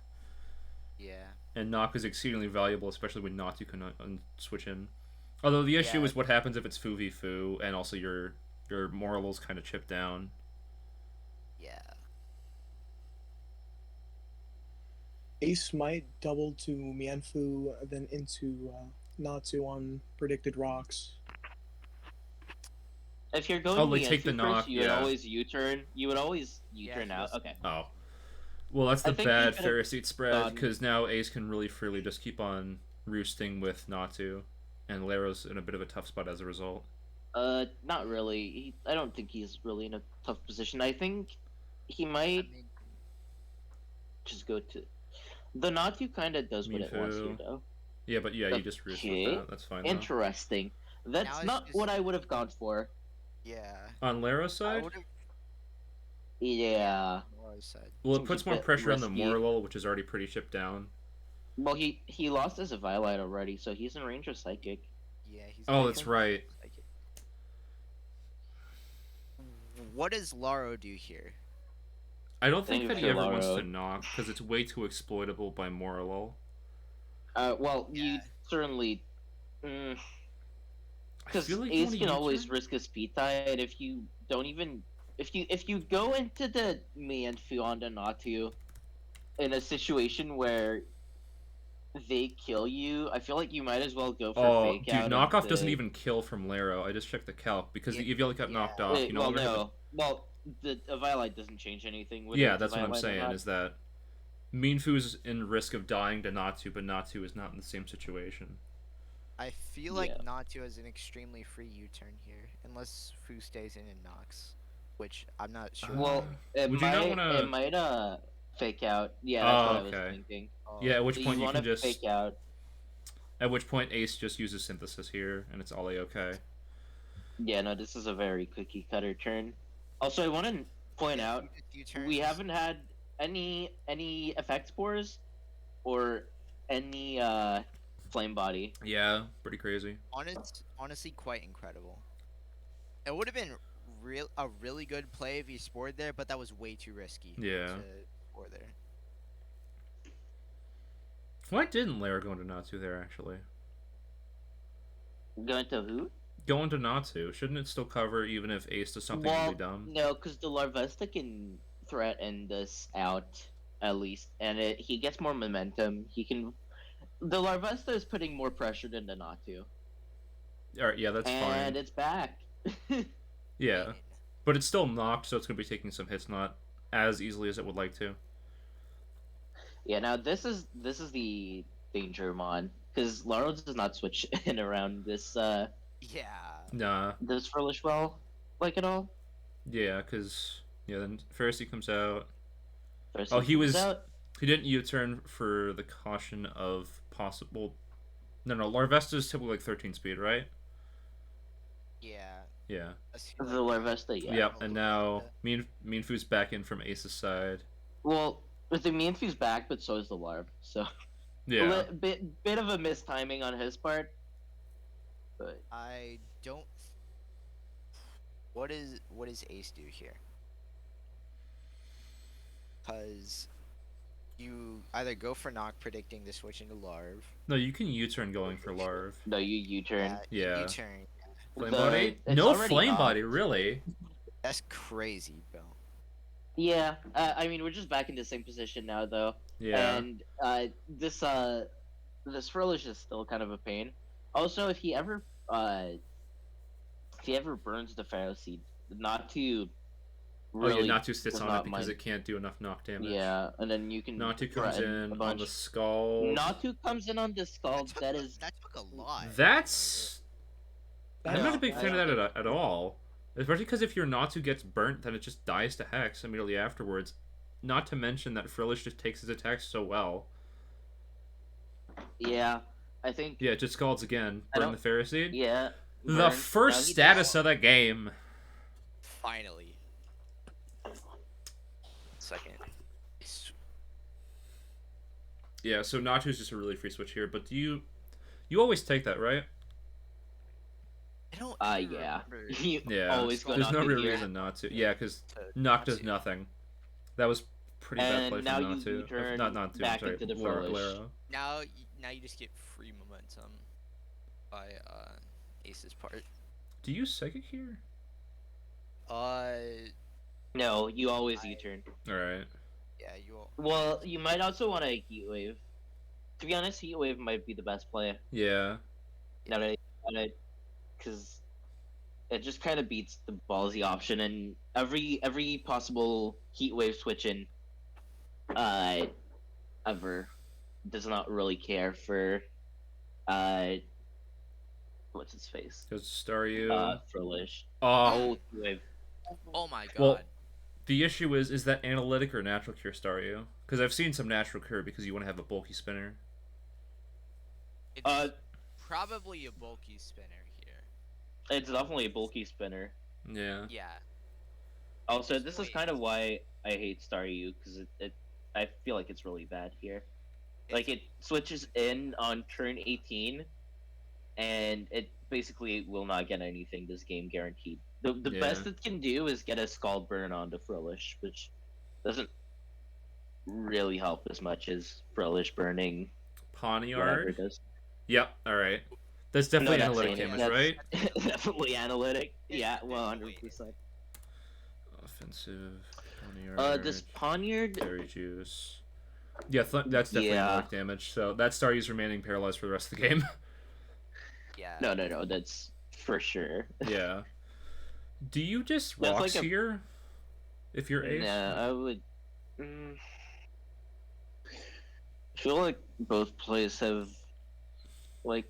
S4: Yeah.
S1: And Knock is exceedingly valuable, especially when Natu can switch in. Although the issue
S4: Yeah.
S1: is what happens if it's Fu v Fu, and also your morals kind of chip down.
S4: Yeah.
S5: Ace might double to Mianfu, then into Natsu on predicted rocks.
S2: If you're going
S1: Oh,
S2: to
S1: like
S2: the
S1: take the
S2: Enfu
S1: knock,
S2: first, you would
S1: yeah.
S2: always U-turn. You would always
S4: Yeah,
S2: U-turn out.
S4: yes.
S2: Okay.
S1: Oh. Well, that's
S2: I
S1: the
S2: think
S1: bad
S2: you could've
S1: Pharisee spread,
S2: gone-
S1: because now Ace can really freely just keep on roosting with Natu, and Laro's in a bit of a tough spot as a result.
S2: Not really. I don't think he's really in a tough position. I think he
S4: I
S2: might
S4: mean,
S2: just go to the Natu. Kind of does what it wants here,
S1: Mifu.
S2: though.
S1: Yeah, but yeah, you just roost with
S2: Okay.
S1: that. That's fine, though.
S2: Interesting. That's
S4: Now it's
S2: not
S4: just-
S2: what I would have gone for.
S4: yeah.
S1: On Laro's
S4: I
S1: side?
S4: would have.
S2: Yeah.
S4: Said.
S1: Well, it
S2: Seems
S1: puts
S2: a
S1: more
S2: bit
S1: pressure on the
S2: risky.
S1: Morlul, which is already pretty shipped down.
S2: Well, he lost as a Violet already, so he's in range of Psychic.
S4: Yeah, he's.
S1: Oh,
S4: got
S1: that's
S4: some-
S1: right.
S4: Like what does Laro do here?
S1: I don't think
S2: Thank
S1: that he
S2: you,
S1: ever wants
S2: Laro.
S1: to knock, because it's way too exploitable by Morlul.
S2: Well, you
S4: Yeah.
S2: certainly.
S1: I
S2: Because
S1: feel like you
S2: Ace
S1: wanna
S2: can always
S1: U-turn?
S2: risk a speed tide if you don't even if you go into the me and Fuanda Natu in a situation where they kill you, I feel like you might as well go for
S1: Oh,
S2: fake
S1: dude,
S2: out.
S1: knockoff
S2: and,
S1: doesn't even kill from Laro. I just checked the calc, because
S4: Yeah,
S1: the Eviolic got knocked
S4: yeah.
S1: off. You no
S2: well,
S1: longer have
S2: no. Well, the Violite doesn't change anything.
S1: the...
S2: With
S1: Yeah,
S2: it,
S1: that's what I'm
S2: Violite or
S1: saying,
S2: not.
S1: is that Minfu's in risk of dying to Natu, but Natu is not in the same situation.
S4: I feel like
S2: Yeah.
S4: Natu has an extremely free U-turn here, unless Fu stays in and knocks, which I'm not sure.
S2: Well, it
S1: would you not
S2: might
S1: wanna-
S2: it might fake out. Yeah, that's what I was
S1: okay.
S2: thinking.
S1: Yeah, at which
S2: You
S1: point you
S2: want
S1: can
S2: to
S1: just...
S2: fake out.
S1: At which point Ace just uses Synthesis here, and it's all A-okay.
S2: Yeah, no, this is a very cookie cutter turn. Also, I want to point
S4: Yeah,
S2: out
S4: U-turns.
S2: we haven't had any effect spores or any flame body.
S1: Yeah, pretty crazy.
S4: Honestly, quite incredible. It would have been a really good play if he spored there, but that was way too risky.
S1: Yeah.
S4: To spore there.
S1: Why didn't Laro go into Natsu there, actually?
S2: Going to who?
S1: Go into Natsu. Shouldn't it still cover even if Ace does something
S2: Well,
S1: really dumb?
S2: no, because the Larvesta can threaten this out at least, and he gets more momentum. He can. The Larvesta is putting more pressure than the Natu,
S1: Alright, yeah, that's
S2: and
S1: fine.
S2: it's back.
S1: Yeah.
S4: Man.
S1: But it's still knocked, so it's going to be taking some hits, not as easily as it would like to.
S2: Yeah, now this is the danger mon, because Laro does not switch in around this
S4: Yeah.
S1: Nah.
S2: this Furlish well like at all.
S1: Yeah, because Yeah, then Pharisee comes out.
S2: First
S1: Oh,
S2: he comes
S1: he
S2: out.
S1: didn't U-turn for the caution of possible. No, no, Larvesta is typically like 13 speed, right?
S4: Yeah.
S1: Yeah.
S4: I feel
S2: The
S4: like
S2: Larvesta, yeah.
S1: Yep,
S4: a
S1: and
S4: little
S1: now
S4: bit.
S1: Mean Foo's back in from Ace's side.
S2: Well, with the Mianfu's back, but so is the Larv. So
S1: Yeah.
S2: bit of a mistiming on his part. But
S4: I don't. What does Ace do here? Because you either go for knock predicting the switch into Larv.
S1: No, you can U-turn going for Larv.
S2: no, you U-turn.
S1: Yeah.
S4: You turn.
S1: Flame Body?
S2: It's
S1: No
S2: already
S1: Flame
S2: knocked.
S1: Body, really?
S4: That's crazy, bro.
S2: Yeah, I mean we're just back in the same position now though,
S1: Yeah.
S2: and this Furlish is still kind of a pain. Also, if he ever burns the Pharaoh Seed, not to
S1: Oh yeah,
S2: really
S1: Natu sits
S2: does
S1: on it
S2: not
S1: because
S2: mind.
S1: it can't do enough knock damage.
S2: Yeah, and then you can
S1: Natu comes
S2: threaten a
S1: in on
S2: bunch.
S1: the Skull.
S2: Natu comes in on the skull. That is
S4: That took a lot.
S1: That's... I'm
S5: That's
S1: not a big
S2: I
S1: fan of
S2: don't
S1: that at all. Especially because if your Natu gets burnt, then it just dies to Hex immediately afterwards. Not to mention that Frillish just takes his attacks so well.
S2: yeah. I think
S1: Yeah, it just scalds again.
S2: I
S1: Burn the
S2: don't-
S1: Pharisee.
S2: yeah.
S1: The
S2: Burn.
S1: first
S2: Now he
S1: status
S2: does-
S1: of the game.
S4: Finally. Second.
S1: Yeah, so Natu's just a really free switch here, but you always take that, right?
S4: I don't. even
S2: Yeah.
S4: remember
S2: You
S1: Yeah.
S2: always go
S1: There's
S2: knock
S1: no
S2: it
S1: real
S2: here.
S1: reason not to. Yeah, because
S4: to
S1: knock does
S4: Natsu.
S1: nothing. That was pretty bad play
S2: And
S1: from
S2: now you
S1: Natu.
S2: U-turn
S1: Not Natu, I'm
S2: back
S1: sorry.
S2: into the
S1: Laro.
S2: Furlish.
S4: Now you just get free momentum by Ace's part.
S1: Do you Psychic here?
S4: Uh,
S2: No, you always U-turn.
S1: Alright.
S4: yeah, you all.
S2: Well, you might also want a Heat Wave. To be honest, Heat Wave might be the best play.
S1: Yeah.
S2: Because it just kind of beats the ballsy option, and every possible Heat Wave switch in, ever does not really care for, what's his face?
S1: Goes Staryu.
S2: Frillish.
S1: Oh.
S2: Oh, Heat Wave.
S4: Oh my god.
S1: Well, the issue is that analytic or natural cure Staryu? Because I've seen some natural cure because you want to have a bulky spinner.
S4: It's probably a bulky spinner here.
S2: It's definitely a bulky spinner.
S1: Yeah.
S4: Yeah.
S2: Also, this is kind of why I hate Staryu, because I feel like it's really bad here. Like, it switches in on turn 18, and it basically will not get anything this game, guaranteed. The
S1: Yeah.
S2: best it can do is get a Scald Burn onto Frillish, which doesn't really help as much as Frillish burning whatever
S1: Pawniard.
S2: it does.
S1: Yep. Alright. That's definitely
S2: that's
S1: analytic
S2: saying it.
S1: damage,
S2: That's
S1: right?
S2: definitely analytic.
S4: It's
S2: Yeah,
S4: definitely.
S2: 100%.
S1: Offensive. Pawniard.
S2: This Poniard,
S1: Berry Juice. Yeah, that's definitely
S2: Yeah.
S1: analytic damage. So that Staryu's remaining paralyzed for the rest of the game.
S4: Yeah.
S2: no, that's for sure.
S1: Yeah. Do you just
S2: That's
S1: rocks
S2: like a-
S1: here? If you're Ace?
S2: Nah, I would. I feel like both plays have like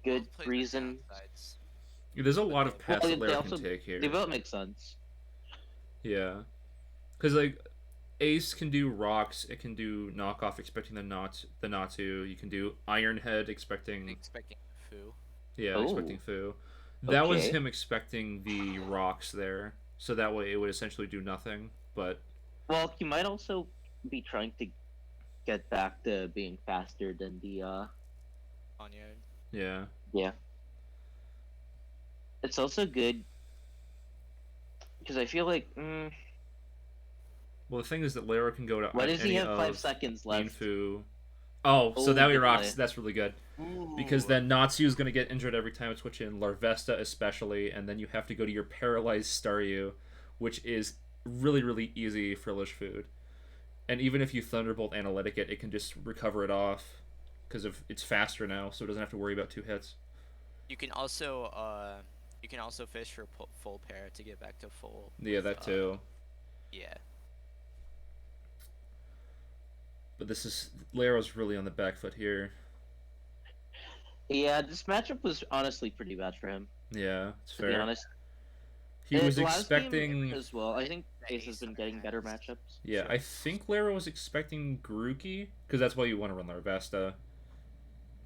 S2: good
S4: Both plays have
S2: reason.
S4: downsides.
S1: There's a lot of
S4: Well,
S1: paths that
S2: they
S1: Laro
S2: also-
S1: can take here.
S2: They both make sense.
S1: Yeah. Because, like, Ace can do rocks, it can do knockoff expecting the Natu, you can do Iron Head expecting...
S4: Expecting Fu.
S1: Yeah,
S2: Ooh.
S1: expecting Fu. That was
S2: Okay.
S1: him expecting the rocks there. So that way it would essentially do nothing. But,
S2: Well, he might also be trying to get back to being faster than the.
S4: Pawniard.
S1: yeah.
S2: It's also good because I feel like.
S1: Well, the thing is that Laro can go to
S2: Why does he
S1: any
S2: have 5
S1: of
S2: seconds
S1: Mean
S2: left?
S1: Fu. Oh, so
S2: Ooh,
S1: now he
S2: good
S1: rocks.
S2: play.
S1: That's really good. Because then Natsu is going to get injured every time it switches in, Larvesta especially, and then you have to go to your paralyzed Staryu, which is really, really easy for Lish Food. And even if you Thunderbolt Analytic it, it can just recover it off, because it's faster now, so it doesn't have to worry about 2 hits.
S4: You can also fish for full pair to get back to full.
S1: Yeah,
S4: with,
S1: that too.
S4: Yeah.
S1: But this is... Laro's really on the back foot here.
S2: Yeah, this matchup was honestly pretty bad for him.
S1: Yeah, it's
S2: To be
S1: fair.
S2: honest.
S1: He was
S2: Last game
S1: expecting.
S2: as well. I think
S4: The
S2: Ace has been
S4: on
S2: getting
S4: their
S2: better
S4: hands.
S2: matchups.
S1: Yeah,
S4: Sure.
S1: I think Laro was expecting Grookey, because that's why you want to run Larvesta.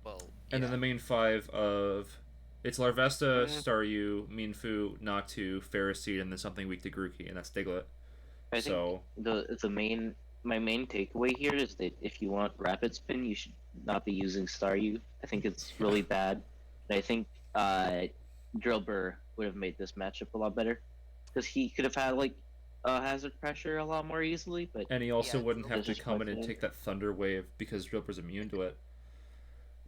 S4: Well,
S1: And then
S4: yeah.
S1: the main five of. It's Larvesta,
S2: Mm,
S1: Staryu, Minfu, Natu, Ferroseed, and then something weak to Grookey, and that's Diglett.
S2: I think
S1: So,
S2: the main my main takeaway here is that if you want rapid spin, you should not be using Staryu. I think it's
S1: yeah.
S2: really bad. And I think Drillbur would have made this matchup a lot better because he could have had like hazard pressure a lot more easily. But
S1: And he also
S4: Yeah,
S1: wouldn't have
S2: it's
S1: to
S2: just
S1: come in and
S2: fortunate.
S1: take that Thunder Wave because Drillper's immune to it.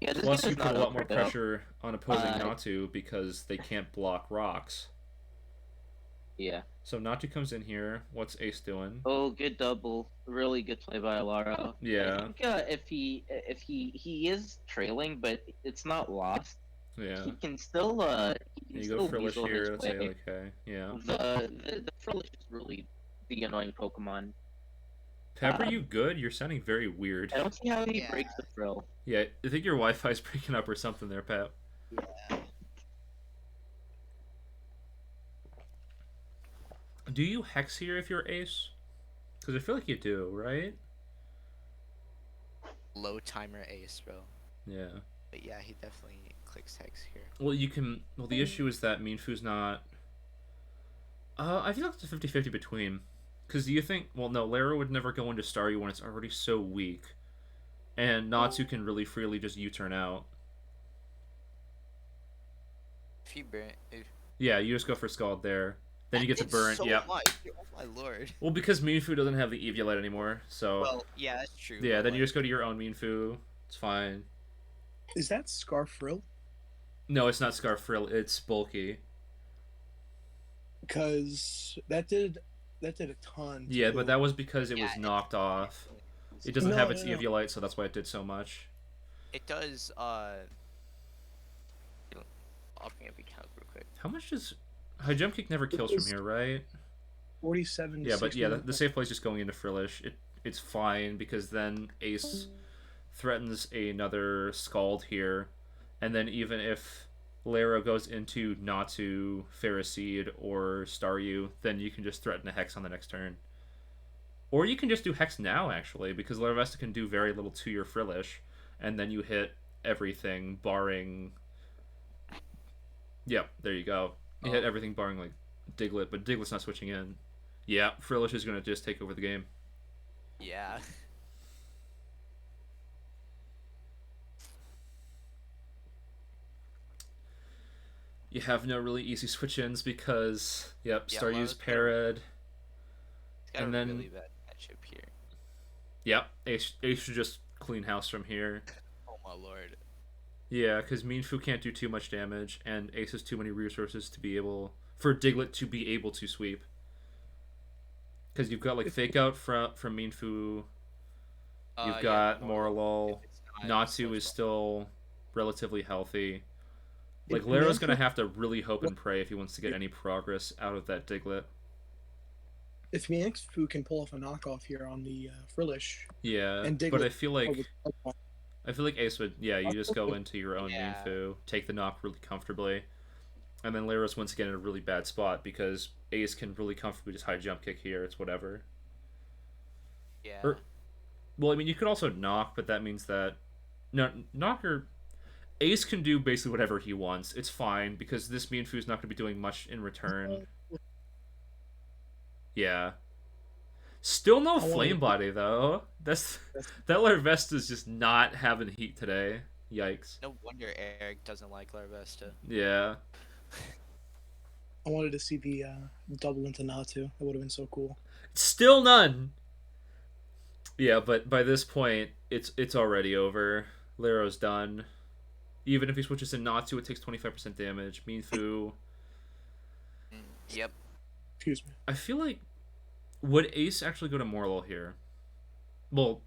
S2: Yeah, this
S1: Plus,
S2: game
S1: you
S2: is
S1: put
S2: not
S1: a lot
S2: over
S1: more
S2: though.
S1: pressure on opposing
S2: Uh,
S1: Natu because they can't block rocks.
S2: yeah.
S1: So Natu comes in here. What's Ace doing?
S2: Oh, good double. Really good play by Laro. I
S1: Yeah,
S2: think if he is trailing, but it's not lost.
S1: yeah.
S2: He can
S1: You go
S2: still
S1: Frillish
S2: weasel his
S1: here. That's
S2: way.
S1: okay. Yeah.
S2: The Frillish is really the annoying Pokemon.
S1: Pepper, you good? You're sounding very weird.
S2: I don't see how he
S4: Yeah.
S2: breaks the Frill.
S1: Yeah, I think your Wi-Fi's breaking up or something there, Pep.
S4: Yeah.
S1: Do you Hex here if you're Ace? Because I feel like you do, right?
S4: Low timer ace, bro.
S1: Yeah.
S4: But yeah, he definitely clicks hex here.
S1: Well, you can. Well, the issue is that Minfu's not. I feel like it's a 50-50 between. Because do you think. Well, no, Laro would never go into Staryu when it's already so weak. And Natsu can really freely just U-turn out.
S4: If he burn, if
S1: Yeah, you just go for Scald there. Then you get to
S4: it's
S1: burn.
S4: so
S1: Yeah.
S4: much. Oh my lord.
S1: Well, because Minfu doesn't have the Eviolite anymore, so.
S4: Well, yeah, that's true.
S1: Yeah,
S4: but,
S1: then you
S4: like,
S1: just go to your own Minfu. It's fine.
S5: Is that Scarfrill?
S1: No, it's not Scarfrill. It's Bulky.
S5: Because that did a ton.
S1: Yeah,
S5: too.
S1: but that was because it was
S4: Yeah,
S1: knocked off. It doesn't
S5: No,
S1: have its
S5: no, no.
S1: Eviolite, so that's why it did so much.
S4: It does. I'll bring up the count real quick.
S1: How much does High Jump Kick never kills from
S5: was-
S1: here, right?
S5: 47.
S1: Yeah, but yeah,
S5: 60.
S1: the safe play is just going into Frillish. It's fine because then Ace threatens another Scald here, and then even if Laro goes into Natu, Ferroseed, or Staryu, then you can just threaten a Hex on the next turn. Or you can just do Hex now, actually, because Larvesta can do very little to your Frillish, and then you hit everything barring. Yep, there you go. You hit everything barring like Diglett, but Diglett's not switching in. Yeah, Frillish is gonna just take over the game.
S4: Yeah.
S1: You have no really easy switch-ins because
S4: Yeah,
S1: Staryu's
S4: Laro's got a-
S1: Parad.
S4: It's got
S1: And
S4: a
S1: then-
S4: really bad matchup here.
S1: Yep, Ace should just clean house from here.
S4: Oh my lord.
S1: Yeah, because Minfu can't do too much damage, and Ace has too many resources to be able for Diglett to be able to sweep. Because you've got like Fake Out from Minfu, you've got
S4: Yeah,
S1: Morlul,
S4: if it's not,
S1: Natsu
S4: so
S1: is
S4: strong.
S1: still relatively healthy. Like
S5: If
S1: Laro's
S5: Manfu-
S1: gonna have to really hope and pray if he wants to get any progress out of that Diglett.
S5: If Mianfu can pull off a knockoff here on the Frillish,
S1: Yeah,
S5: And
S1: but
S5: Diglett-
S1: I feel like Ace would. Yeah, you just go into your own
S4: Yeah.
S1: Minfu, take the knock really comfortably, and then Laro's once again in a really bad spot because Ace can really comfortably just high jump kick here. It's whatever.
S4: Yeah.
S1: Or- Well, I mean, you could also knock, but that means that knocker. Ace can do basically whatever he wants. It's fine because this Minfu's not going to be doing much in return. Yeah. Still no
S5: I wanna-
S1: flame body though. That Larvesta's just not having heat today. Yikes.
S4: No wonder Eric doesn't like Larvesta.
S1: Yeah.
S5: I wanted to see the double into Natu. That would have been so cool.
S1: Still none. Yeah, but by this point, it's already over. Laro's done. Even if he switches to Natsu, it takes 25% damage. Minfu.
S4: Yep.
S5: Excuse me.
S1: I feel like would Ace actually go to Morlul here? Well,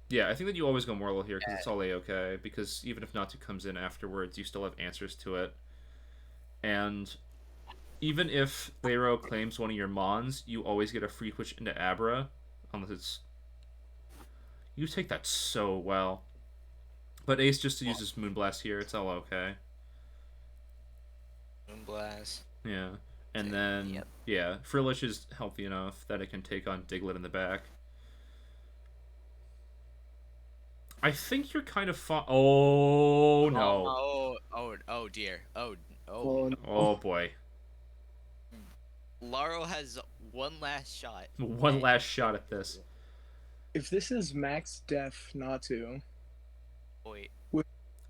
S1: yeah, I think that you always go Morlul here because it's all A-okay. Because even if Natsu comes in afterwards, you still have answers to it. And even if Laro claims one of your Mons, you always get a free switch into Abra. Unless it's... You take that so well. But Ace just uses Moonblast here. It's all okay.
S4: Moonblast.
S1: Yeah. And then,
S4: Yep.
S1: yeah, Frillish is healthy enough that it can take on Diglett in the back. I think you're kind of Oh, no.
S4: Oh dear. Oh.
S5: Oh, no.
S1: Oh, boy.
S4: Laro has one last shot.
S1: One last shot at this.
S5: If this is max def Natu,
S4: Wait.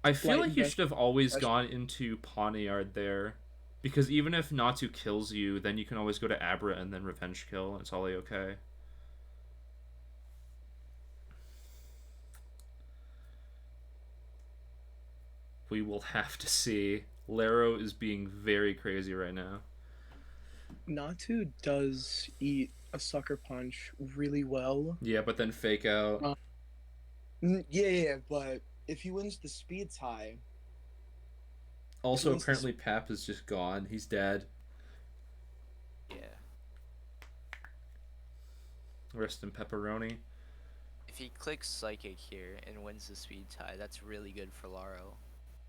S1: I feel
S5: Light
S1: like you
S5: invest-
S1: should have always gone into Pawniard there. Because even if Natu kills you, then you can always go to Abra and then Revenge Kill, and it's all okay. We will have to see. Laro is being very crazy right now.
S5: Natu does eat a sucker punch really well.
S1: Yeah, but then fake out.
S5: Yeah, but if he wins the speed tie,
S1: Also,
S5: wins
S1: apparently Pap is just gone. He's dead.
S4: Yeah.
S1: Rest in pepperoni.
S4: If he clicks Psychic here and wins the speed tie, that's really good for Laro.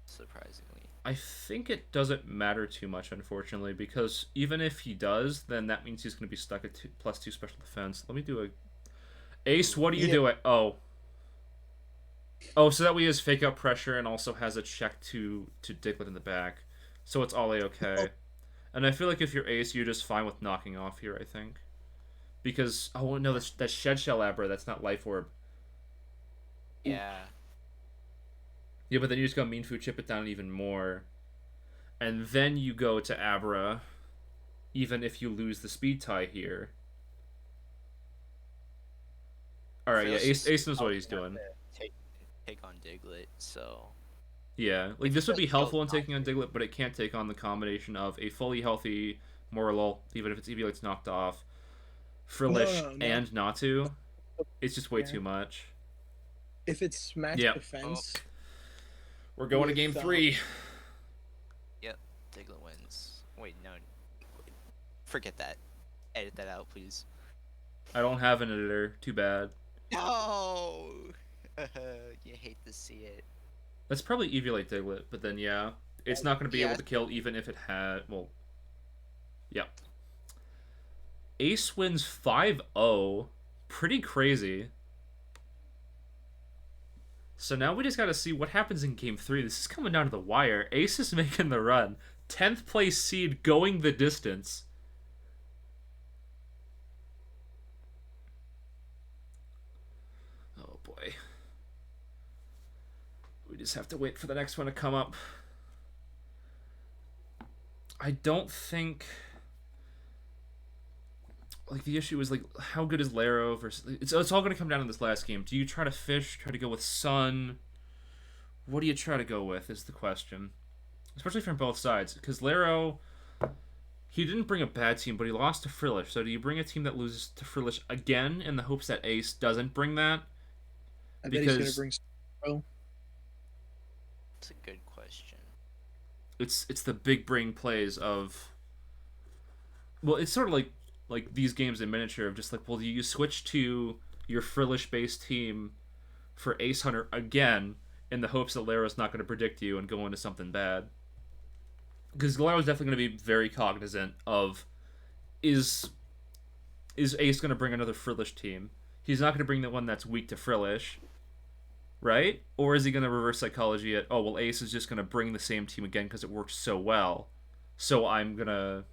S4: Surprisingly.
S1: I think it doesn't matter too much, unfortunately, because even if he does, then that means he's going to be stuck at +2 special defense. Let me do a... Ace, what are you doing? Oh. Oh, so that way he has fake out pressure and also has a check to Diglett in the back. So it's all A-okay. And I feel like if you're Ace, you're just fine with knocking off here, I think. Because, oh no, that's Shed Shell Abra, that's not Life Orb.
S4: Yeah.
S1: Yeah, but then you just go Mean Food, chip it down even more. And then you go to Abra, even if you lose the speed tie here. Alright, yeah, Ace knows what he's doing.
S4: Take on Diglett, so...
S1: Yeah, like this would be helpful in taking on Diglett, but it can't take on the combination of a fully healthy Morlul, even if its Evilate's knocked off, Frillish,
S5: No.
S1: and Natu. It's just way too much.
S5: if it's max
S1: Yep.
S5: defense,
S1: We're going to
S5: With,
S1: game 3.
S4: Yep, Diglett wins. Wait, no. Forget that. Edit that out, please.
S1: I don't have an editor. Too bad.
S4: No! You hate to see it.
S1: That's probably Eviolate Diglett, but then yeah, it's not going to be able to kill even if it had. Well, yeah. Ace wins 5-0. Pretty crazy. So now we just got to see what happens in game 3. This is coming down to the wire. Ace is making the run. 10th place seed going the distance. Oh boy. We just have to wait for the next one to come up. I don't think... Like, the issue is, like, how good is Laro versus... It's all going to come down to this last game. Do you try to fish? Try to go with Sun? What do you try to go with is the question. Especially from both sides. Because Laro... He didn't bring a bad team, but he lost to Frillish. So do you bring a team that loses to Frillish again in the hopes that Ace doesn't bring that?
S5: I bet he's gonna bring.
S4: That's a good question.
S1: It's the big brain plays of... Well, it's sort of like these games in miniature of just like, well, do you switch to your Frillish-based team for Acehunter again in the hopes that Laro's not going to predict you and go into something bad? Because Laro's definitely going to be very cognizant of, is Ace going to bring another Frillish team? He's not going to bring the one that's weak to Frillish, right? Or is he going to reverse psychology at, oh, well, Ace is just going to bring the same team again because it works so well, so I'm going to...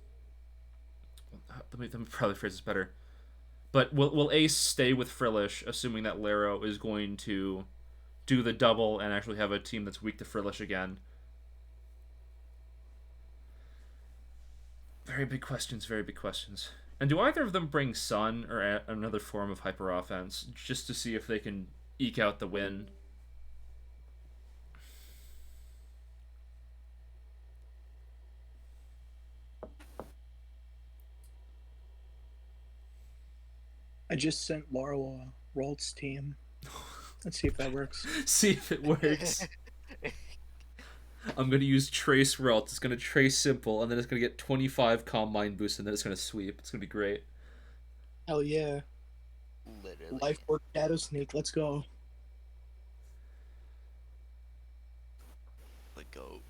S1: Let me probably phrase this better. But will Ace stay with Frillish, assuming that Laro is going to do the double and actually have a team that's weak to Frillish again? Very big questions, very big questions. And do either of them bring Sun or another form of hyper offense just to see if they can eke out the win?
S5: I just sent Laro a Ralt's team. Let's see if that works.
S1: See if it works. I'm going to use Trace Relt. It's going to trace simple, and then it's going to get 25 Calm Mind Boost, and then it's going to sweep. It's going to be great.
S5: Hell yeah.
S4: Literally.
S5: Life Orb Shadow Sneak, let's go.
S4: Let go.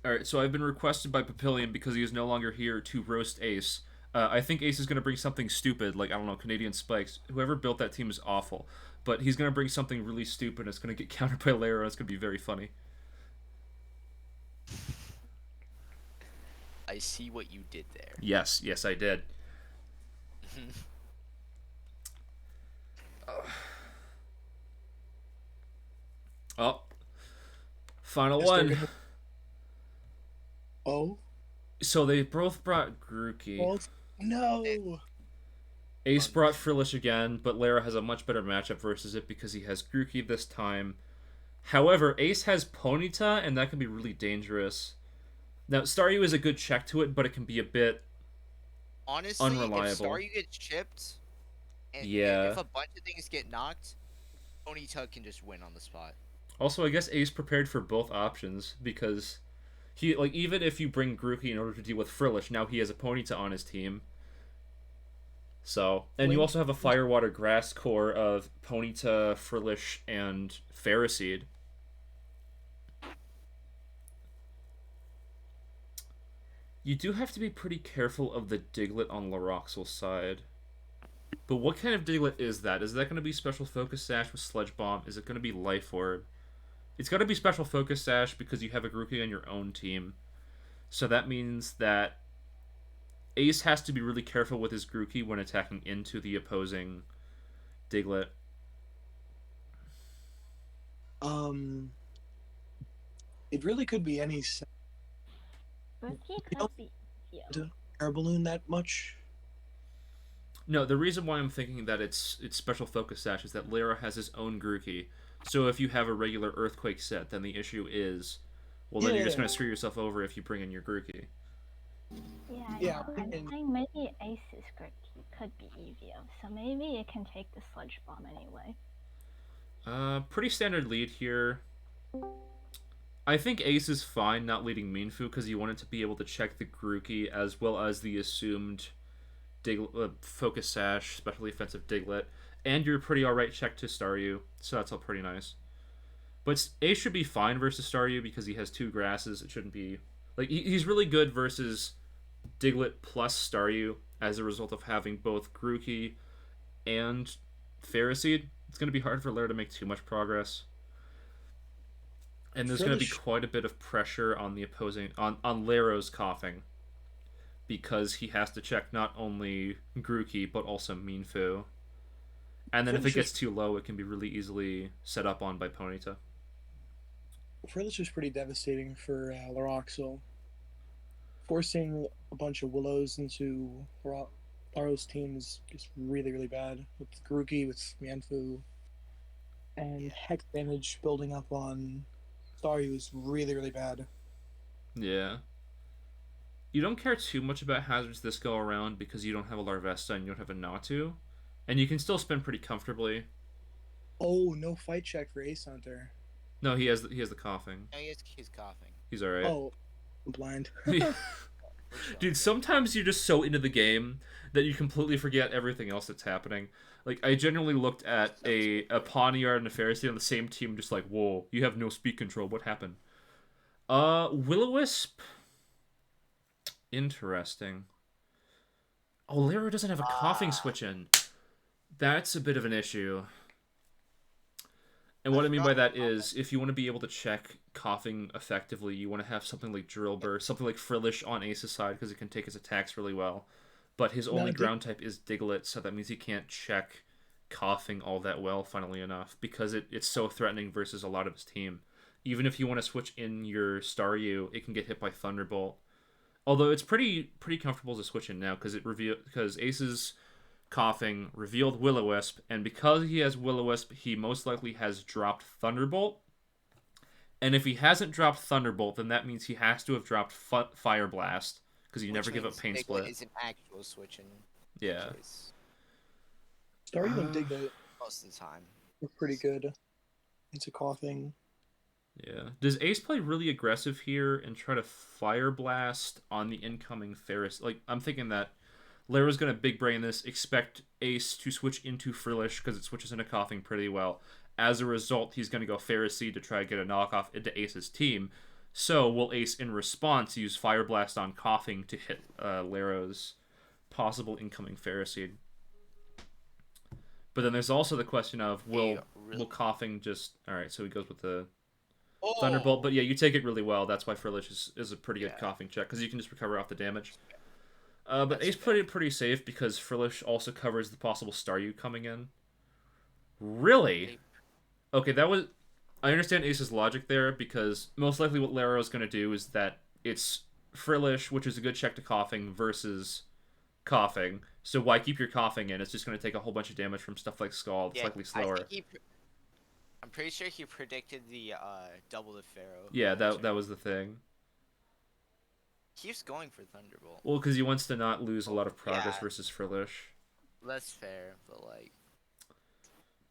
S1: All right, so I've been requested by Papillion because he is no longer here to roast Ace. I think Ace is going to bring something stupid, like, I don't know, Canadian Spikes. Whoever built that team is awful. But he's going to bring something really stupid. It's going to get countered by Laro. It's going to be very funny.
S4: I see what you did there.
S1: Yes, I did. Oh, final
S5: Yes, they're
S1: one.
S5: gonna- Oh,
S1: So they both brought Grookey.
S5: well, no.
S1: Ace brought Frillish again, but Lara has a much better matchup versus it because he has Grookey this time. However, Ace has Ponyta, and that can be really dangerous. Now, Staryu is a good check to it, but it can be a bit
S4: Honestly,
S1: unreliable.
S4: if Staryu gets chipped, and
S1: Yeah.
S4: if a bunch of things get knocked, Ponyta can just win on the spot.
S1: Also, I guess Ace prepared for both options because he, like, even if you bring Grookey in order to deal with Frillish, now he has a Ponyta on his team. So, and you also have a Fire Water Grass core of Ponyta, Frillish, and Ferroseed. You do have to be pretty careful of the Diglett on Laroxyl's side. But what kind of Diglett is that? Is that going to be Special Focus Sash with Sledge Bomb? Is it going to be Life Orb? It's got to be Special Focus Sash because you have a Grookey on your own team. So that means that Ace has to be really careful with his Grookey when attacking into the opposing Diglett.
S5: It really could be any
S6: Rookie
S5: You know-
S6: could be easier.
S5: air balloon that much.
S1: No, the reason why I'm thinking that it's Special Focus Sash is that Lara has his own Grookey. So if you have a regular Earthquake set, then the issue is, well, then you're just
S5: Yeah.
S1: going to screw yourself over if you bring in your Grookey.
S5: Yeah,
S6: I
S5: and-
S6: think maybe Ace's Grookey could be easier, so maybe it can take the Sludge Bomb anyway.
S1: Pretty standard lead here. I think Ace is fine not leading Minfu because you wanted to be able to check the Grookey as well as the assumed Focus Sash, specially offensive Diglett, and you're pretty alright check to Staryu, so that's all pretty nice. But Ace should be fine versus Staryu because he has two grasses. It shouldn't be... Like, he's really good versus Diglett plus Staryu as a result of having both Grookey and Ferroseed. It's going to be hard for Lara to make too much progress. And there's going to be
S5: Frillish-
S1: quite a bit of pressure on the opposing... on Laro's coughing. Because he has to check not only Grookey, but also Minfu. And then if it
S5: Frillish
S1: gets too low, it can be really easily set up on by Ponyta.
S5: Frillish is pretty devastating for Laroxyl. Forcing a bunch of Willows into Laro's team is just really, really bad. With Grookey, with Mianfu, and Hex damage building up on Staryu is really, really bad.
S1: Yeah. You don't care too much about hazards this go around because you don't have a Larvesta and you don't have a Natu. And you can still spin pretty comfortably.
S5: Oh, no fight check for Acehunter.
S1: No, he has the coughing.
S4: No, he's coughing.
S1: He's alright.
S5: Oh, I'm blind.
S1: Dude, sometimes you're just so into the game that you completely forget everything else that's happening. Like, I generally looked at a Pawniard and a Pharisee on the same team, just like, whoa, you have no speed control. What happened? Will-O-Wisp. Interesting. Oh, Laro doesn't have a coughing switch in. That's a bit of an issue. And what I mean by that is, if you want to be able to check coughing effectively, you want to have something like Drill Burst, something like Frillish on Ace's side, because it can take his attacks really well. But his only ground type is Diglett, so that means he can't check coughing all that well, funnily enough, because it's so threatening versus a lot of his team. Even if you want to switch in your Staryu, it can get hit by Thunderbolt. Although it's pretty comfortable to switch in now, because Ace's coughing revealed Will-O-Wisp, and because he has Will-O-Wisp, he most likely has dropped Thunderbolt. And if he hasn't dropped Thunderbolt, then that means he has to have dropped Fire Blast, because you never give up Pain Split.
S4: Is an actual switching
S1: Yeah.
S4: choice
S5: Staryu and Diglett
S4: most of the time.
S5: are pretty good into coughing.
S1: Yeah. Does Ace play really aggressive here and try to Fire Blast on the incoming Ferris? Like, I'm thinking that Laro's going to big brain this, expect Ace to switch into Frillish because it switches into coughing pretty well. As a result, he's going to go Pharisee to try to get a knockoff into Ace's team. So will Ace, in response, use Fire Blast on Coughing to hit Laro's possible incoming Ferroseed? But then there's also the question of will Coughing just... Alright, so he goes with the Thunderbolt. But yeah, you take it really well. That's why Frillish is a pretty good Coughing check, because you can just recover off the damage. But
S4: That's
S1: Ace played it pretty safe because Frillish also covers the possible Staryu coming in. Really? Okay, that was... I understand Ace's logic there, because most likely what Laro is going to do is that it's Frillish, which is a good check to Coughing, versus Coughing. So why keep your Coughing in? It's just going to take a whole bunch of damage from stuff like Scald. It's likely slower.
S4: I'm pretty sure he predicted the double the Pharaoh.
S1: Yeah, that was the thing.
S4: Keeps going for Thunderbolt.
S1: Well, because he wants to not lose a lot of progress versus Frillish.
S4: That's fair, but like...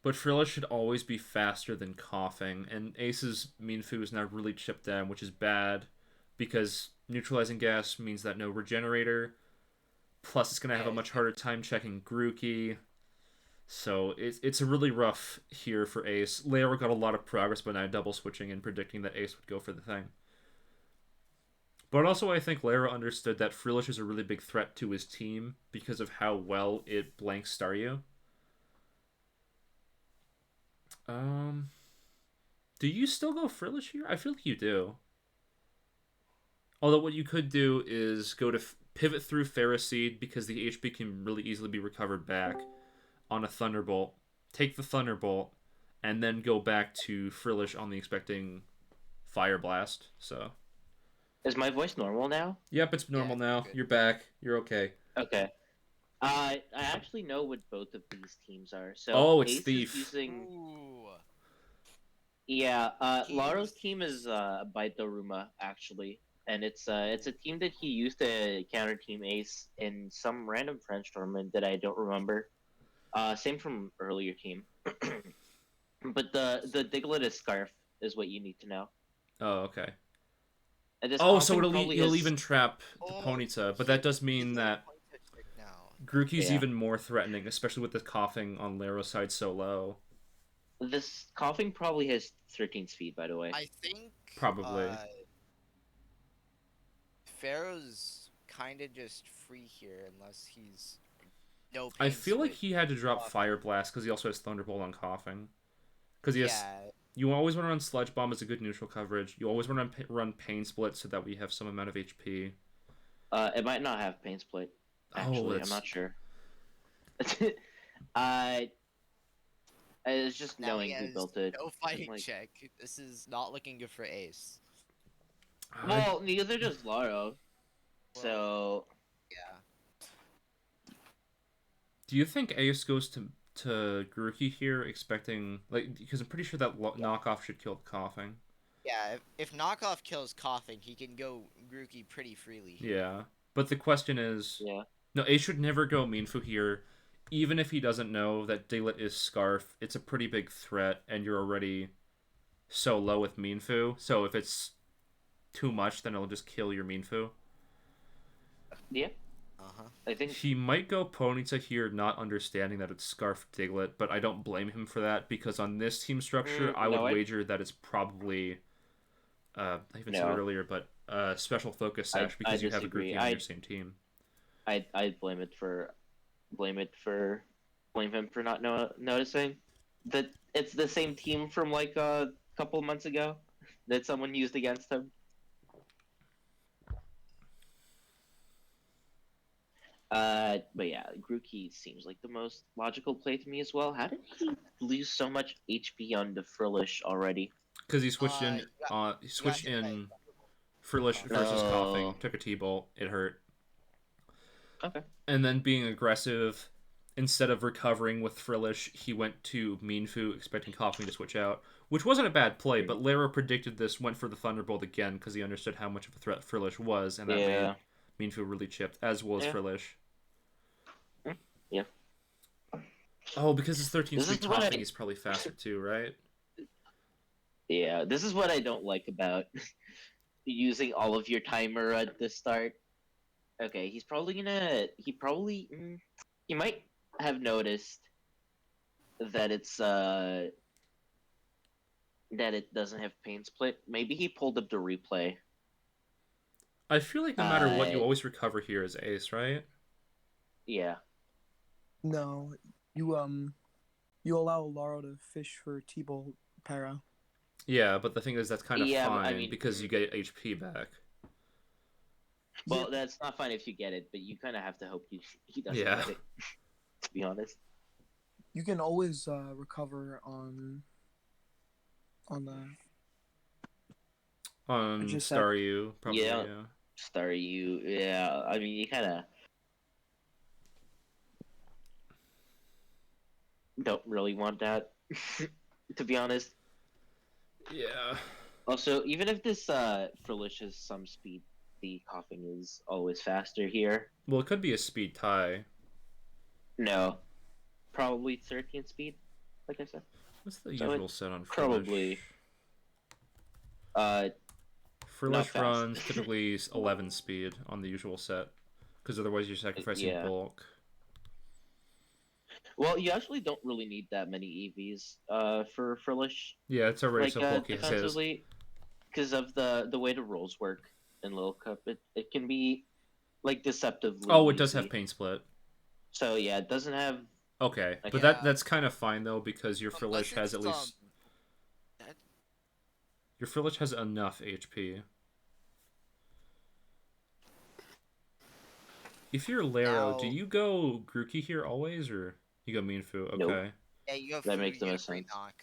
S1: But Frillish should always be faster than Coughing, and Ace's Minfu is now really chipped down, which is bad, because neutralizing gas means that no regenerator, plus it's going to have a much harder time checking Grookey, so it's a really rough here for Ace. Laro got a lot of progress by now double switching and predicting that Ace would go for the thing. But also I think Laro understood that Frillish is a really big threat to his team because of how well it blanks Staryu. Do you still go Frillish here? I feel like you do. Although what you could do is go to pivot through Ferroseed because the HP can really easily be recovered back on a Thunderbolt. Take the Thunderbolt and then go back to Frillish on the expecting Fire Blast. So,
S2: is my voice normal now?
S1: Yep, it's normal now. You're back. You're okay.
S2: Okay. I actually know what both of these teams are. So
S1: it's
S2: Ace
S1: Thief.
S2: Is using... Yeah, Laro's team is Baitoruma actually, and it's a team that he used to counter Team Ace in some random French tournament that I don't remember. Same from earlier team. But the Diglett is Scarf is what you need to know.
S1: Oh, okay.
S2: And
S1: so it'll even trap the Ponyta, but that does mean that Grookey's even more threatening, especially with the Coughing on Laro's side so low.
S2: This Coughing probably has 13 speed, by the way.
S4: I think
S1: probably.
S4: Pharaoh's kind of just free here unless he's no.
S1: I feel like he had to drop Fire Blast because he also has Thunderbolt on Coughing. Because he has. You always want to run Sludge Bomb as a good neutral coverage. You always want to run Pain Split so that we have some amount of HP.
S2: It might not have Pain Split. Actually, I'm not sure. It's just knowing who built it.
S4: No fighting check. This is not looking good for Ace.
S2: Well, neither does Laro. So
S4: yeah.
S1: Do you think Ace goes to Grookey here, expecting because I'm pretty sure that knockoff should kill the Coughing.
S4: Yeah, if knockoff kills Coughing, he can go Grookey pretty freely.
S1: Yeah, but the question is, no, Ace should never go Minfu here. Even if he doesn't know that Diglett is Scarf, it's a pretty big threat, and you're already so low with Minfu. So if it's too much, then it'll just kill your Minfu.
S2: Yeah.
S1: I think he might go Ponyta here, not understanding that it's Scarf Diglett, but I don't blame him for that, because on this team structure, I would wager that it's probably, I even said it earlier, but Special Focus Sash, because you have a Grookey on your same team.
S2: I'd blame him for not noticing that it's the same team from like a couple months ago that someone used against him. But yeah, Grookey seems like the most logical play to me as well. How did he lose so much HP on the Frillish already?
S1: Because he switched in Frillish versus Coughing, took a T-Bolt, it hurt.
S2: Okay.
S1: And then being aggressive, instead of recovering with Frillish, he went to Minfu, expecting Coughing to switch out, which wasn't a bad play, but Laro predicted this, went for the Thunderbolt again, because he understood how much of a threat Frillish was, and that made Minfu really chipped, as well as Frillish.
S2: Yeah.
S1: Oh, because his 13-speed Coughing is probably faster too, right?
S2: Yeah, this is what I don't like about using all of your timer at the start. Okay, he might have noticed that it's that it doesn't have pain split. Maybe he pulled up the replay.
S1: I feel like no matter what, you
S2: Uh,
S1: always recover here as ace, right?
S2: yeah.
S5: No, you allow Laro to fish for T-Bolt para.
S1: Yeah, but the thing is that's kind of
S2: Yeah, I
S1: fine
S2: mean,
S1: because you get HP back.
S2: well, that's not fine if you get it, but you kind of have to hope he doesn't
S1: Yeah.
S2: get it. To be honest.
S5: You can always recover on the.
S1: On
S5: just said-
S1: Star U, probably,
S2: Yeah.
S1: yeah.
S2: Star you, yeah. I mean, you kind of don't really want that, to be honest.
S1: Yeah.
S2: Also, even if this Frillish has some speed, the coughing is always faster here.
S1: Well, it could be a speed tie.
S2: No, probably 13 speed, like I said.
S1: What's the
S2: So
S1: usual
S2: it's
S1: set on Frillish?
S2: probably not
S1: Frillish
S2: fast.
S1: runs typically 11 speed on the usual set, because otherwise you're sacrificing
S2: Yeah.
S1: bulk.
S2: Well, you actually don't really need that many EVs for Frillish,
S1: Yeah, it's already
S2: like
S1: so bulky as is.
S2: defensively, because of the way the rolls work in Little Cup. It can be like deceptively.
S1: Oh, it does
S2: easy.
S1: have paint split.
S2: So yeah, it doesn't have.
S1: Okay, but
S2: Yeah.
S1: that's kind of fine though because your
S4: Unless
S1: Frillish has at
S4: it's,
S1: least
S4: that-
S1: your Frillish has enough HP. If you're Laro, do
S4: Now-
S1: you go Grookey here always, or you go Meanfu? Okay.
S2: Nope.
S4: Yeah, you go
S2: That
S4: food,
S2: makes the
S4: you get
S2: most
S4: a free
S2: sense.
S4: knock.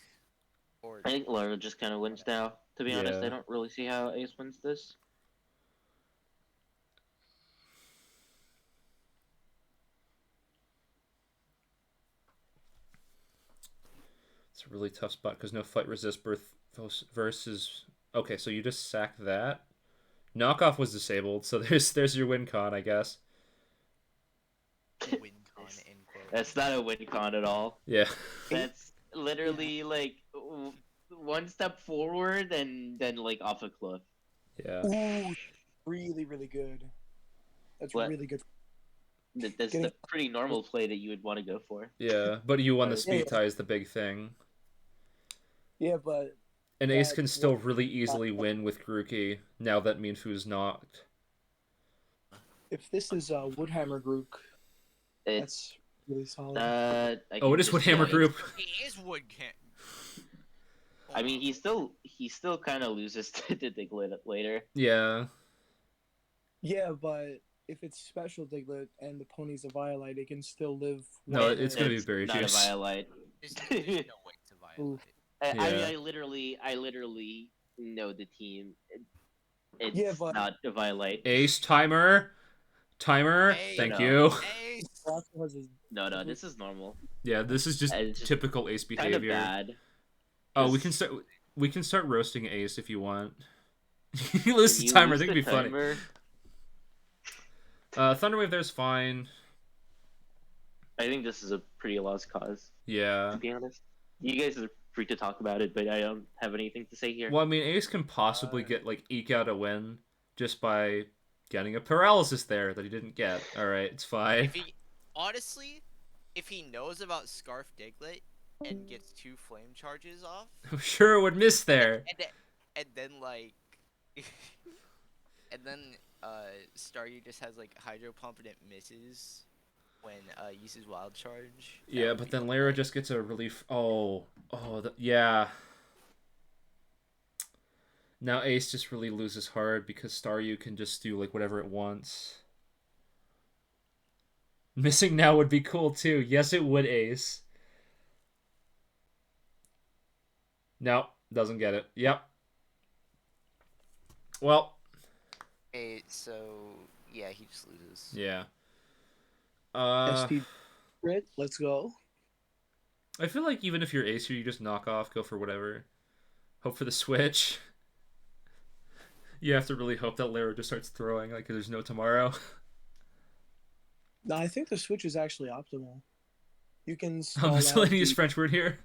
S4: Or
S2: I think Lara just kind of wins now. To be honest,
S1: Yeah.
S2: I don't really see how Ace wins this.
S1: It's a really tough spot because no fight resist birth versus. Okay, so you just sack that. Knockoff was disabled, so there's your win con, I guess.
S4: win con in quote.
S2: That's not a win con at all.
S1: Yeah.
S2: That's literally like one step forward and then like off a cliff.
S1: Yeah.
S5: Ooh, really, really good. That's
S2: What?
S5: really good.
S2: That's
S5: Getting-
S2: the pretty normal play that you would want to go for.
S1: Yeah, but you won the
S5: Yeah,
S1: speed
S5: yeah.
S1: tie is the big thing.
S5: Yeah, but
S1: And Ace
S5: That
S1: can still
S5: was-
S1: really easily win with Grookey now that Minfu's knocked.
S5: if this is Woodhammer group,
S2: It's
S5: that's really solid.
S2: I
S1: Oh,
S2: can
S1: it is
S2: just
S1: what Hammer
S2: say-
S1: Group.
S4: He is wood can.
S2: I mean, he still kind of loses to Diglett later.
S1: Yeah.
S5: Yeah, but if it's special Diglett and the pony's a Violite, it can still live.
S1: No,
S5: one
S1: it's
S5: way.
S1: gonna be Berry
S2: not
S1: Juice.
S2: a Violite.
S4: There's no way to violate
S5: Oof.
S4: it.
S2: I mean,
S1: Yeah.
S2: I literally know the team. It's
S5: Yeah, but-
S2: not a Violite.
S1: Ace timer. Timer.
S4: Hey,
S1: Thank
S2: no.
S1: you.
S4: Ace!
S5: Roscoe has his-
S2: No, this is normal.
S1: Yeah, this is just
S2: It's just
S1: typical Ace
S2: Kind of
S1: behavior.
S2: bad.
S1: Oh, we
S2: Yes.
S1: can start roasting Ace if you want. You lose
S2: Can
S1: the
S2: you
S1: timer. I
S2: lose
S1: think it'd
S2: the
S1: be funny.
S2: timer?
S1: Thunderwave there's fine.
S2: I think this is a pretty lost cause,
S1: Yeah.
S2: to be honest. You guys are free to talk about it, but I don't have anything to say here.
S1: Well, I mean, Ace can possibly eke out a win just by getting a paralysis there that he didn't get. All right, it's fine.
S4: If he honestly, if he knows about Scarf Diglett and gets 2 flame charges off,
S1: I'm sure it would miss there.
S4: and then like, and then Staryu just has like Hydro Pump and it misses when uses Wild Charge. that
S1: Yeah,
S4: would
S1: but
S4: be
S1: then
S4: fun.
S1: Lara just gets a relief. Yeah. Now Ace just really loses hard because Staryu can just do like whatever it wants. Missing now would be cool too. Yes, it would, Ace. No, doesn't get it. Yep. Well,
S4: Okay, so yeah, he just loses.
S1: yeah.
S5: SD Grit, let's go.
S1: I feel like even if you're Ace here, you just knock off, go for whatever. Hope for the switch. You have to really hope that Laro just starts throwing, like, 'cause there's no tomorrow.
S5: No, I think the switch is actually optimal. You can
S1: Oh,
S5: stall
S1: that's
S5: out
S1: Selenia's
S5: the-
S1: French word here.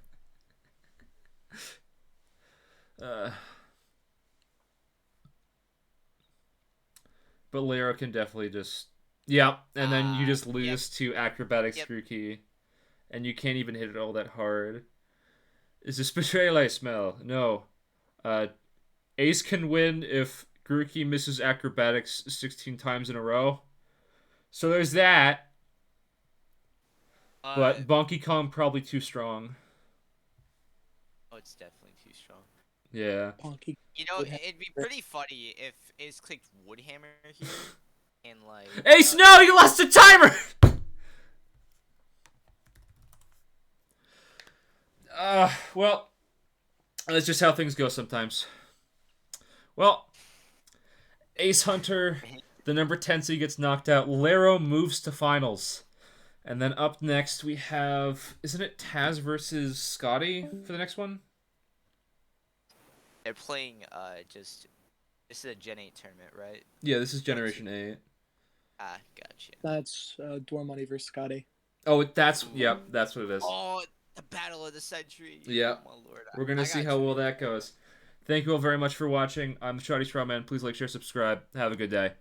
S1: But Laro can definitely just... Yeah, and then you just lose to Acrobatics
S4: Yep.
S1: Grookey, and you can't even hit it all that hard. Is this betrayal I smell? No. Ace can win if Grookey misses acrobatics 16 times in a row. So there's that. But Donkey Kong probably too strong.
S4: Oh, it's definitely too strong.
S1: Yeah.
S5: Ponky.
S4: You know, it'd be pretty funny if Ace clicked Woodhammer here, and like.
S1: Ace, no, you lost the timer. Well, that's just how things go sometimes. Well, Acehunter, the number 10 seed, gets knocked out. Laro moves to finals. And then up next we have, isn't it Taz versus Scotty for the next one?
S4: They're playing this is a Gen 8 tournament, right?
S1: Yeah, this is Generation 8.
S4: Ah, gotcha.
S5: That's Door Money versus Scotty.
S1: Oh, that's that's what it is.
S4: Oh, the battle of the century.
S1: Yeah.
S4: Oh my lord.
S1: We're gonna see how well that goes. Thank you all very much for watching. I'm Shotty Strawman. Please like, share, subscribe. Have a good day.